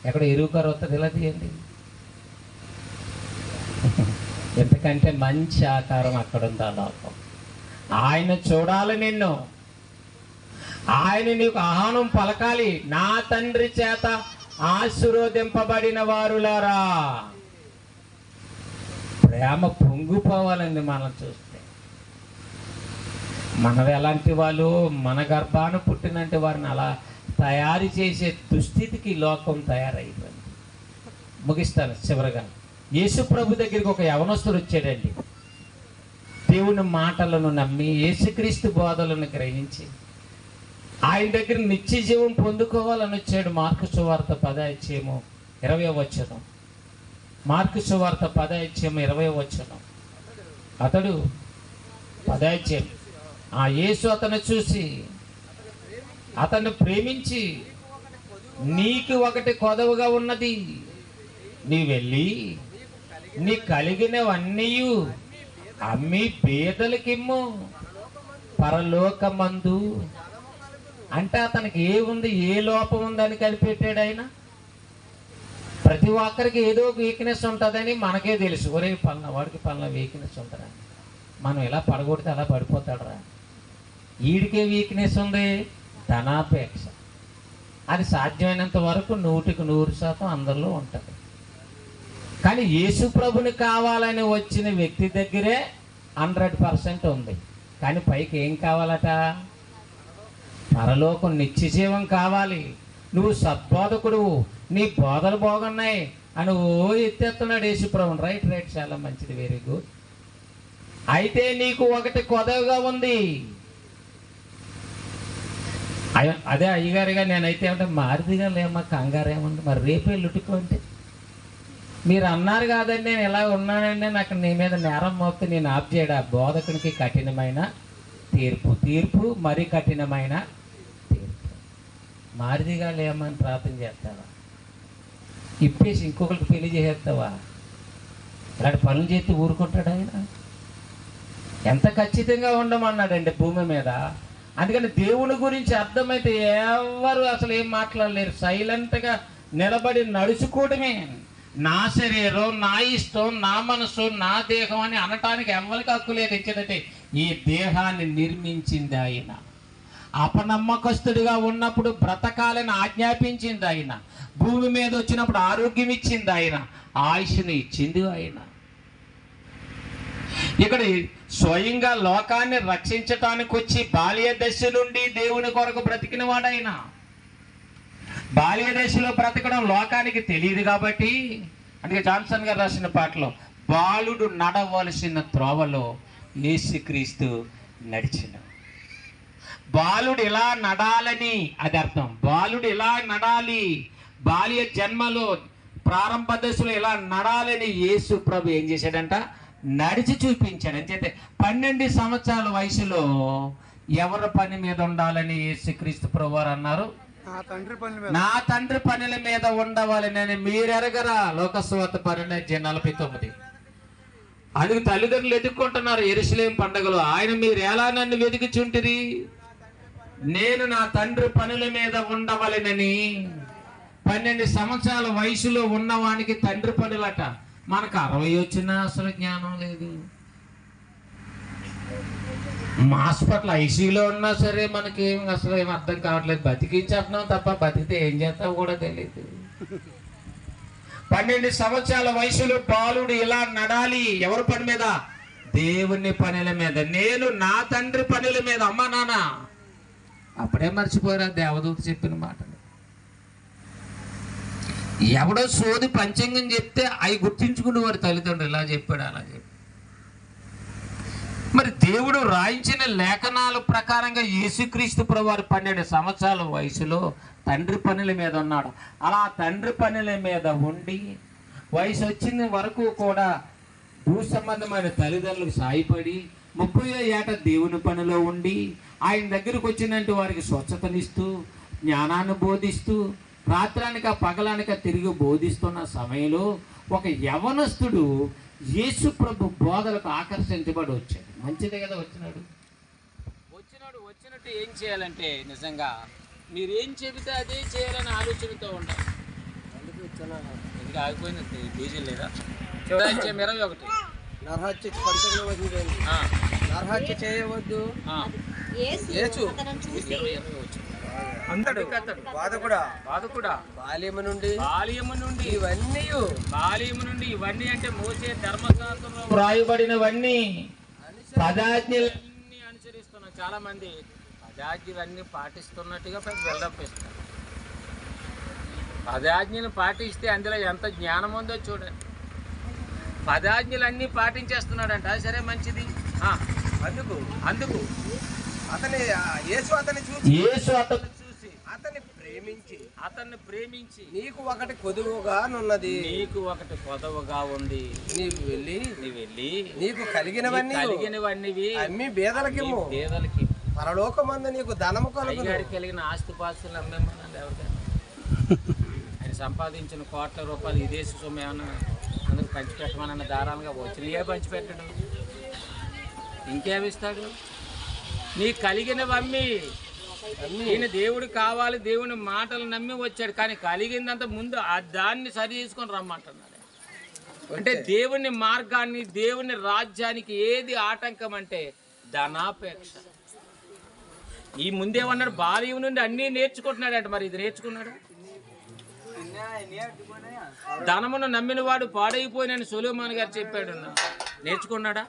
ఎక్కడ ఎరువుకారు వస్తుంది, ఇలా తీయండి. ఎంతకంటే మంచి ఆకారం అక్కడ ఉంది ఆ లోకం. ఆయన చూడాలి నిన్ను, ఆయన నీకు ఆహ్వానం పలకాలి. నా తండ్రి చేత ఆశీర్వదింపబడిన వారులారా. ప్రేమ పొంగిపోవాలండి మనం చూస్తే. మనం ఎలాంటి వాళ్ళు, మన గర్భాన పుట్టినంటే వారిని అలా తయారు చేసే దుస్థితికి లోకం తయారైపోయింది. ముగిస్తాను చివరగా. యేసు ప్రభు దగ్గరికి ఒక యవనస్తుడు వచ్చాడండి. దేవుని మాటలను నమ్మి యేసుక్రీస్తు బోధలను గ్రహించి ఆయన దగ్గర నిత్య జీవం పొందుకోవాలని వచ్చాడు. మార్కు సువార్త 10:20 వచనం. మార్కు సువార్త 10:20. అతడు 10 ఆ యేసు అతను చూసి అతన్ని ప్రేమించి నీకు ఒకటి కొదవగా ఉన్నది, నీ వెళ్ళి నీ కలిగినవన్నీ అమ్మి బీదలకిమ్ము, పరలోకమందు. అంటే అతనికి ఏముంది, ఏ లోపం ఉందని కనిపెట్టాడు ఆయన. ప్రతి ఒక్కరికి ఏదో వీక్నెస్ ఉంటుందని మనకే తెలుసు. ఒరే పలానా వాడికి పలానా వీక్నెస్ ఉంటుందని. మనం ఎలా పడగొడితే అలా పడిపోతాడురా. వీడికే వీక్నెస్ ఉంది, ధనాపేక్ష. అది సాధ్యమైనంత వరకు 100% అందరిలో ఉంటుంది. కానీ యేసు ప్రభుని కావాలని వచ్చిన వ్యక్తి దగ్గరే 100% ఉంది. కానీ పైకి ఏం కావాలట? పరలోకం, నిత్యజీవం కావాలి. నువ్వు సద్బోధకుడు, నీ బోధలు బాగున్నాయి అని ఎత్తేస్తున్నాడు యేసుప్రభుని. రైట్, చాలా మంచిది, వెరీ గుడ్. అయితే నీకు ఒకటి కొదవగా ఉంది. అదే అయ్యగారిగా నేనైతే ఏమంటే మారుదిగా లేమ్మా, కంగారు ఏముంది, మరి రేపే లుట్టుకోండి. మీరు అన్నారు కాదండి నేను ఎలా ఉన్నానండి, నాకు నీ మీద నేరం మోపితే నేను ఆఫ్ చేయడా? బోధకునికి కఠినమైన తీర్పు మరి కఠినమైన తీర్పు. మారుదిగా లేమని ప్రార్థన చేస్తావా? ఇప్పేసి ఇంకొకరికి పెళ్లి చేసేస్తావా? ఇలాంటి పనులు చేస్తే ఊరుకుంటాడు ఆయన? ఎంత ఖచ్చితంగా ఉండమన్నాడండి భూమి మీద. అందుకని దేవుని గురించి అర్థమైతే ఎవరు అసలు ఏం మాట్లాడలేరు. సైలెంట్గా నిలబడి నడుచుకోవడమే. నా శరీరం, నా ఇష్టం, నా మనసు, నా దేహం అని అనటానికి ఎవరికి హక్కు లేదు. ఇచ్చేదంటే ఈ దేహాన్ని నిర్మించింది ఆయన. అపనమ్మకస్తుడిగా ఉన్నప్పుడు బ్రతకాలని ఆజ్ఞాపించింది ఆయన. భూమి మీద వచ్చినప్పుడు ఆరోగ్యం ఇచ్చింది ఆయన. ఆయుష్ని ఇచ్చింది ఆయన. ఇక్కడ స్వయంగా లోకాన్ని రక్షించటానికి వచ్చి బాల్య దశ నుండి దేవుని కొరకు బ్రతికిన వాడైనా. బాల్య దశలో బ్రతకడం లోకానికి తెలియదు కాబట్టి, అందుకే జాన్సన్ గారు రాసిన పాటలో బాలుడు నడవలసిన త్రోవలో యేసుక్రీస్తు నడిచిన. బాలుడు ఇలా నడాలని అది అర్థం. బాలుడు ఇలా నడాలి, బాల్య జన్మలో ప్రారంభ దశలో ఇలా నడాలని యేసు ప్రభు ఏం చేశాడంట? నడిచి చూపించాడు. అంతే. 12 సంవత్సరాల వయసులో ఎవరి పని మీద ఉండాలని యేసుక్రీస్తు ప్రభువారు అన్నారు? నా తండ్రి పనుల మీద ఉండవాలని మీరెరగరా? లోకసువార్త 12:49. అందుకు తల్లిదండ్రులు ఎదుర్కొంటున్నారు యెరూషలేము పండుగలో. ఆయన మీరు ఎలా నన్ను వెతుకుచుంటిరి? నేను నా తండ్రి పనుల మీద ఉండవలెనని. 12 సంవత్సరాల వయసులో ఉన్నవానికి తండ్రి పనులట. మనకు 60 వచ్చినా అసలు జ్ఞానం లేదు. హాస్పిటల్ ఐసీయూలో ఉన్నా సరే మనకేం అసలు ఏం అర్థం కావట్లేదు. బతికించేస్తున్నాం తప్ప బతికితే ఏం చేస్తావు కూడా తెలియదు. 12 సంవత్సరాల వయసులో బాలుడు ఇలా నడాలి. ఎవరి పని మీద? దేవుని పనుల మీద. నేను నా తండ్రి పనుల మీద. అమ్మా నాన్న అప్పుడే మర్చిపోయారా దేవదూత చెప్పిన మాటలు. ఎవడో సోది పంచాంగం చెప్తే అవి గుర్తించుకునేవారు తల్లిదండ్రులు. ఇలా చెప్పాడు, అలా చెప్పాడు. మరి దేవుడు రాయించిన లేఖనాల ప్రకారంగా యేసుక్రీస్తు ప్రభువారు 12 సంవత్సరాల వయసులో తండ్రి పనుల మీద ఉన్నాడు. అలా తండ్రి పనుల మీద ఉండి వయసు వచ్చిన వరకు కూడా భూ సంబంధమైన తల్లిదండ్రులకు సాయపడి 30వ ఏట దేవుని పనిలో ఉండి ఆయన దగ్గరకు వచ్చినట్టు వారికి స్వచ్ఛతనిస్తూ జ్ఞానాన్ని బోధిస్తూ రాత్రానిక పగలానిక తిరిగి బోధిస్తున్న సమయంలో ఒక యవనస్తుడు యేసు ప్రభు బోధలకు ఆకర్షించబడి వచ్చాడు. మంచిదే కదా వచ్చినట్టు ఏం చేయాలంటే నిజంగా మీరు ఏం చెబితే అదే చేయాలని ఆలోచనతో ఉండాలి. ఎందుకు ఆగిపోయింది? డీజిల్ లేదా? 21 నరహత్య చేయవద్దు. బాధకుడా బాల్యము నుండి ఇవన్నీ అంటే మోసే ధర్మశాస్త్రంలో వ్రాయబడినవన్నీ పదాజ్ఞలన్నీ అనుసరిస్తున్నారు. చాలా మంది పదాజ్ఞలన్నీ పాటిస్తున్నట్టుగా బిల్డప్ ఇస్తారు. పదాజ్ఞలు పాటిస్తే అందులో ఎంత జ్ఞానం ఉందో చూడండి. పదాజ్ఞలన్నీ పాటించేస్తున్నాడంట. సరే మంచిది. అందుకు యేసు అతన్ని చూసి అతన్ని ప్రేమించి నీకు ఒకటి కొదువుగా ఉంది. నీవు వెళ్ళి నీకు కలిగినవన్నీ అమ్మి బేదలకి పరలోకమందు నీకు ధనము కలిగిన ఆస్తిపాస్తులు అమ్మేమన్నాడు. ఎవరికైనా సంపాదించిన కోట్ల రూపాయలు విదేశీ సొమ్ము ఏమన్నా అందరికి పంచిపెట్టమన్న దారాలుగా వచ్చినయే పంచిపెట్టడు, ఇంకేమిస్తాడు? నీకు కలిగినవి అమ్మి ఈయన దేవుడు కావాలి, దేవుని మాటలు నమ్మి వచ్చాడు. కానీ కలిగిందంత ముందు దాన్ని సరి చేసుకొని రమ్మంటున్నాడు. అంటే దేవుని మార్గాన్ని, దేవుని రాజ్యానికి ఏది ఆటంకం అంటే ధనాపేక్ష. ఈ ముందేమన్నాడు, బాల్యం నుండి అన్నీ నేర్చుకుంటున్నాడంట. మరి ఇది నేర్చుకున్నాడు? ధనమును నమ్మిన వాడు పాడైపోయినని సొలొమోను గారు చెప్పాడు. నేర్చుకున్నాడా?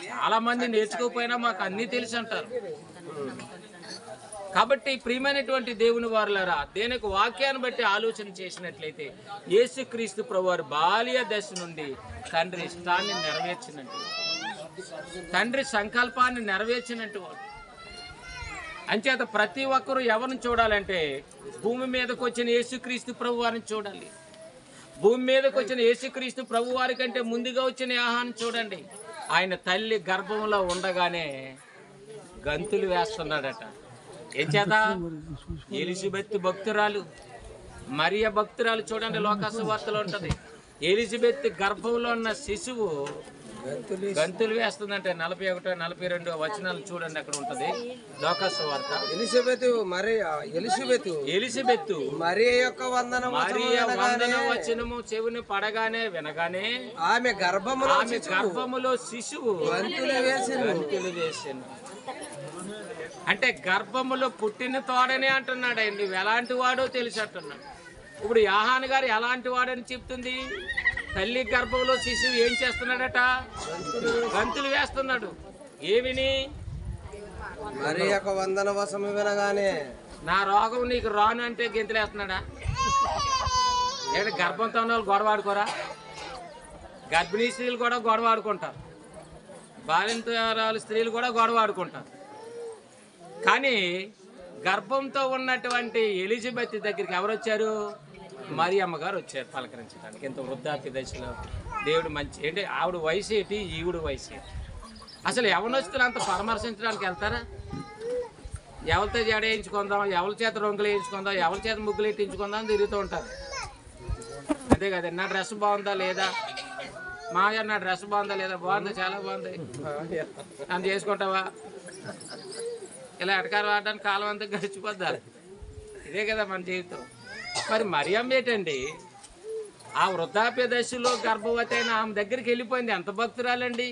చాలా మంది నేర్చుకోకపోయినా మాకు అన్నీ తెలిసి అంటారు. కాబట్టి ప్రియమైనటువంటి దేవుని వారులారా, దేనికి వాక్యాన్ని బట్టి ఆలోచన చేసినట్లయితే యేసుక్రీస్తు ప్రభువారు బాల్య దశ నుండి తండ్రి ఇష్టాన్ని నెరవేర్చినట్టు, తండ్రి సంకల్పాన్ని నెరవేర్చినట్టు వాడు. అంచేత ప్రతి ఒక్కరూ ఎవరిని చూడాలంటే భూమి మీదకి వచ్చిన యేసుక్రీస్తు ప్రభువారిని చూడాలి. భూమి మీదకి వచ్చిన యేసుక్రీస్తు ప్రభువారి కంటే ముందుగా వచ్చిన యోహాను చూడండి. ఆయన తల్లి గర్భంలో ఉండగానే గంతులు వేస్తున్నాడట. ఏం చేత? ఎలిజబెత్ భక్తురాలు, మరియ భక్తురాలు చూడండి, లోకాసు వార్తలో ఉంటది. ఎలిజబెత్ గర్భంలో ఉన్న శిశువు గంతులు వేస్తుందంటే 41, 42 వచనాలు చూడండి, అక్కడ ఉంటది లోకాసు వార్త. ఎలిజబెత్ మరియ యొక్క వందన వచనము చెవిని పడగానే వినగానే ఆమె గర్భములో శిశువు గంతులు వేసింది. అంటే గర్భములో పుట్టిన తోడనే అంటున్నాడు. నువ్వు ఎలాంటి వాడో తెలిసి అంటున్నాడు. ఇప్పుడు యోహాను గారు ఎలాంటి వాడని చెప్తుంది? తల్లి గర్భంలో శిశువు ఏం చేస్తున్నాడట? గంతులు వేస్తున్నాడు. ఏమిని? మరి యొక్క వందన వసము వినగానే నా రోగం నీకు రాను అంటే గెంతులు వేస్తున్నాడా? ఏంటంటే గర్భంతో ఉన్న వాళ్ళు గొడవ ఆడుకోరా? గర్భిణీ స్త్రీలు కూడా గొడవ ఆడుకుంటారు, బాలింతరాలు స్త్రీలు కూడా గొడవ ఆడుకుంటారు. కానీ గర్భంతో ఉన్నటువంటి ఎలిజబెత్ దగ్గరికి ఎవరు వచ్చారు? మరియమ్మ గారు వచ్చారు పలకరించడానికి. ఇంత వృద్ధాప్య దశలో దేవుడు మంచి ఏంటి, ఆవిడ వయసు ఏంటి, ఈవిడ వయసు ఏంటి? అసలు ఎవరినొస్తున్నా అంత పరామర్శించడానికి వెళ్తారా? ఎవరితో జడ వేయించుకుందాం, ఎవరి చేత రొంగులు వేయించుకుందాం, ఎవరి చేత ముగ్గులు ఎట్టించుకుందాం తిరుగుతూ ఉంటారు. అదే కదా, నా డ్రెస్ బాగుందా లేదా, మాగా నా డ్రెస్ బాగుందా లేదా, బాగుందా, చాలా బాగుంది, నన్ను చేసుకుంటావా? ఇలా ఎటకారం ఆడడానికి కాలం అంతా గడిచిపోద్దారు. ఇదే కదా మన జీవితం. మరి మరియమ్మ ఏంటండి, ఆ వృద్ధాప్య దశలో గర్భవతి అయిన ఆమె దగ్గరికి వెళ్ళిపోయింది. ఎంత భక్తురాలండి!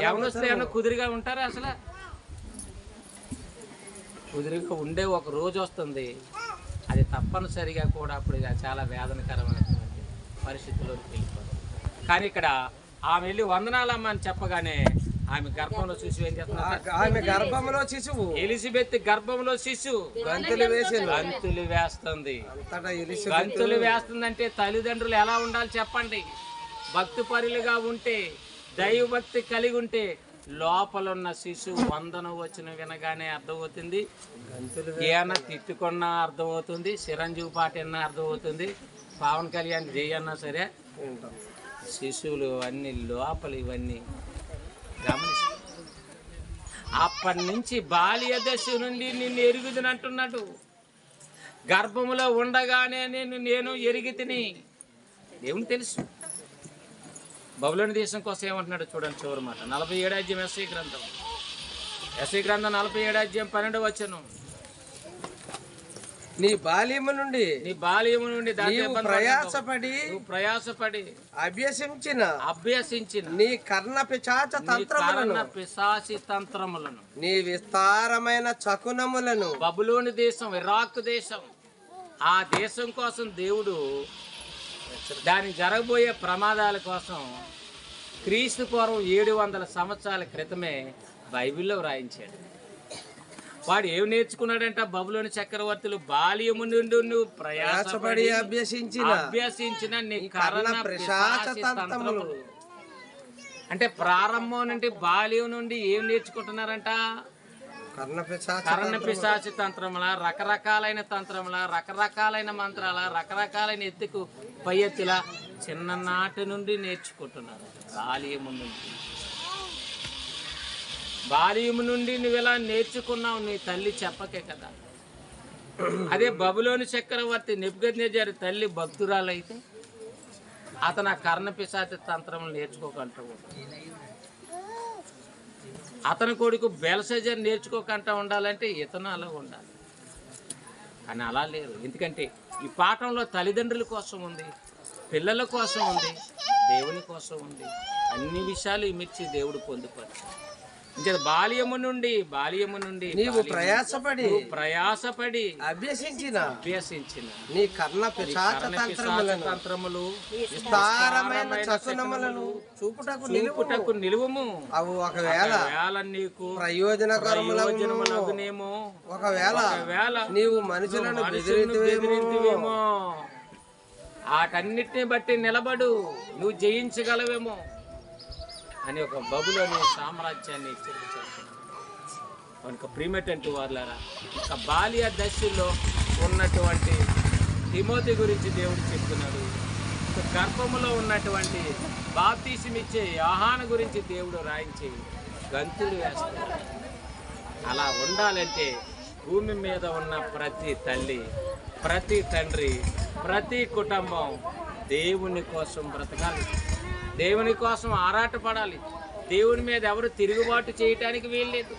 ఎవరు వస్తే ఏమన్నా కుదిరిగా ఉంటారా? అసలు కుదిరిగా ఉండే ఒక రోజు వస్తుంది, అది తప్పనిసరిగా కూడా అప్పుడు చాలా వేదనకరమైనటువంటి పరిస్థితుల్లోకి వెళ్ళిపోతుంది. కానీ ఇక్కడ ఆమె వెళ్ళి వందనాలమ్మ అని చెప్పగానే ఆమె గర్భంలో శిశువు ఏం చేస్తున్నారు? ఆమె గర్భంలో శిశువు, ఎలిజబెత్ గర్భంలో శిశువు గంతులు వేస్తుంది. గంతులు వేస్తుందంటే తల్లిదండ్రులు ఎలా ఉండాలి చెప్పండి? భక్తి పరులుగా ఉంటే, దైవభక్తి కలిగి ఉంటే లోపల ఉన్న శిశువు వందనం వచ్చిన వినగానే అర్థమవుతుంది. ఏమన్నా తిట్టుకున్నా అర్థమవుతుంది, చిరంజీవి పాట అన్నా అర్థమవుతుంది, పవన్ కళ్యాణ్ జయన్నా సరే శిశువులు అన్ని లోపల ఇవన్నీ గమనిస్తాం. అప్పటి నుంచి బాల్య దశ నుండి నిన్ను ఎరుగుదని అంటున్నాడు. గర్భములో ఉండగానే నేను ఎరిగి తిని దేవుని తెలుసు. బబులోని దేశం కోసం ఏమంటున్నాడు చూడండి, చివరి మాట 47వ అధ్యాయం ఎస్ఐ గ్రంథం 47వ అధ్యాయం 12వ నీ బాల్యము నుండి ప్రయాసపడి అభ్యసించిన నీ కర్ణ పిశాచి తంత్రములను నీ విస్తారమైన చకునములను బబులోని దేశం, ఇరాక్ దేశం, ఆ దేశం కోసం దేవుడు దానికి జరగబోయే ప్రమాదాల కోసం క్రీస్తు పూర్వం 700 సంవత్సరాల క్రితమే బైబిల్లో వ్రాయించాడు. వాడు ఏమి నేర్చుకున్నాడంట? బబులోని చక్రవర్తులు బాల్యము నుండి నువ్వు ప్రయాసపడి అభ్యసించిన నీ కర్ణ పిశాచ తంత్రములు. అంటే ప్రారంభం నుండి బాల్యం నుండి ఏం నేర్చుకుంటున్నారంట? కర్ణ పిశాచి తంత్రముల, రకరకాలైన తంత్రముల, రకరకాలైన మంత్రాల, రకరకాలైన ఎత్తుకు పై ఎత్తుల చిన్ననాటి నుండి నేర్చుకుంటున్నారు. బాల్యము నుండి నువ్వు ఎలా నేర్చుకున్నావు? నీ తల్లి చెప్పకే కదా. అదే బబులోని చక్రవర్తి నెబుకద్నెజరు తల్లి భక్తురాలైతే అతను ఆ కర్ణ పిశాచ తంత్రం నేర్చుకోకంటూ అతని కొడుకు బెల్షజర్ నేర్చుకోకంటా ఉండాలంటే ఇతను అలా ఉండాలి. కానీ అలా లేరు. ఎందుకంటే ఈ పాఠంలో తల్లిదండ్రుల కోసం ఉంది, పిల్లల కోసం ఉంది, దేవుని కోసం ఉంది. అన్ని విషయాలు ఇమిర్చి దేవుడు పొందుపరచు. ఇంకా బాల్యము నుండి నీవు ప్రయాసపడి అభ్యసించిన నీ కర్ణ పిశాచ తంత్రములు విస్తారమైన చకునములను చూపుటకు నిలువము. అవి ఒకవేళ నీకు ప్రయోజనకరములగునేమో. ఒకవేళ నీవు మనుషులను బెదిరింతువేమో. వాటన్నిటిని బట్టి నిలబడు, నువ్వు జయించగలవేమో అని ఒక బబులోని సామ్రాజ్యాన్ని హెచ్చరించారు. కనుక ప్రియమైనటువంటి వారులారా, ఒక బాల్య దశలో ఉన్నటువంటి తిమోతి గురించి దేవుడు చెప్తున్నాడు. గర్భములో ఉన్నటువంటి బాప్తీసమిచ్చే యోహాను గురించి దేవుడు రాయించి గంతులు వేస్తున్నాడు. అలా ఉండాలంటే భూమి మీద ఉన్న ప్రతి తల్లి, ప్రతి తండ్రి, ప్రతి కుటుంబం దేవుని కోసం బ్రతకాలి, దేవుని కోసం ఆరాటపడాలి. దేవుని మీద ఎవరు తిరుగుబాటు చేయటానికి వీల్లేదు.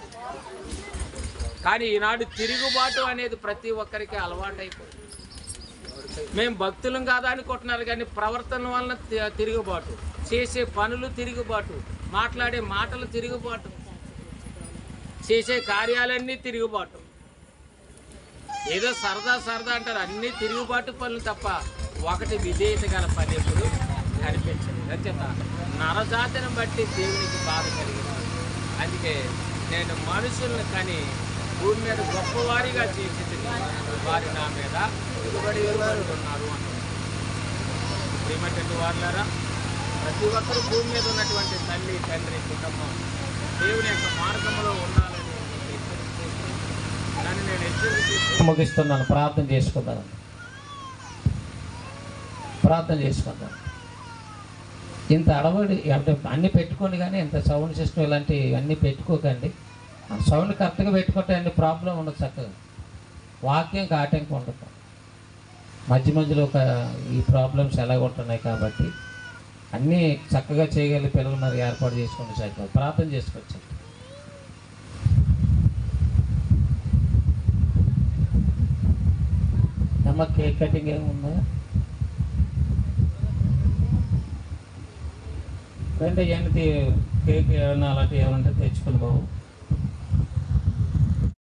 కానీ ఈనాడు తిరుగుబాటు అనేది ప్రతి ఒక్కరికి అలవాటైపోయింది. మేము భక్తులం కాదా అనుకుంటున్నారు, కానీ ప్రవర్తన వలన తిరుగుబాటు, చేసే పనులు తిరుగుబాటు, మాట్లాడే మాటలు తిరుగుబాటు, చేసే కార్యాలన్నీ తిరుగుబాటు. ఏదో సరదా అంటారు, అన్నీ తిరుగుబాటు పనులు తప్ప ఒకటి విధేయత గల పని ఎప్పుడు కనిపించదు. అంచేత నరజాతిని బట్టి దేవునికి బాధ కలిగింది. అందుకే నేను మనుషులను కానీ భూమి మీద గొప్పవారిగా చేసి వారి నా మీద తిరుగుబడి ఉన్నారు అంటున్నారు. ఏమంటే వారులారా, ప్రతి ఒక్కరు భూమి మీద ఉన్నటువంటి తల్లి, తండ్రి, కుటుంబం దేవుని యొక్క మార్గంలో ఉండాలని నేను హెచ్చరిక ముగిస్తున్నాను. ప్రార్థన చేసుకుందాం. ఇంత అడవడి అంటే అన్నీ పెట్టుకోండి, కానీ ఇంత సౌండ్ సిస్టమ్ ఇలాంటివి అన్నీ పెట్టుకోకండి. సౌండ్ కరెక్ట్గా పెట్టుకుంటే అన్ని ప్రాబ్లం ఉండదు. చక్కగా వాక్యం ఆటంకం ఉండదు. మధ్యలో ఈ ప్రాబ్లమ్స్ ఎలాగ ఉంటున్నాయి కాబట్టి అన్నీ చక్కగా చేయగలిగే పిల్లలు మరి ఏర్పాటు చేసుకోండి. చక్కగా ప్రార్థన చేసుకోవచ్చు. అమ్మ కేక్ కటింగ్ ఏముందా? అంటే ఏంటి కేక్ ఏమైనా అలాంటివి ఏమంటే తెచ్చుకుని బాబు.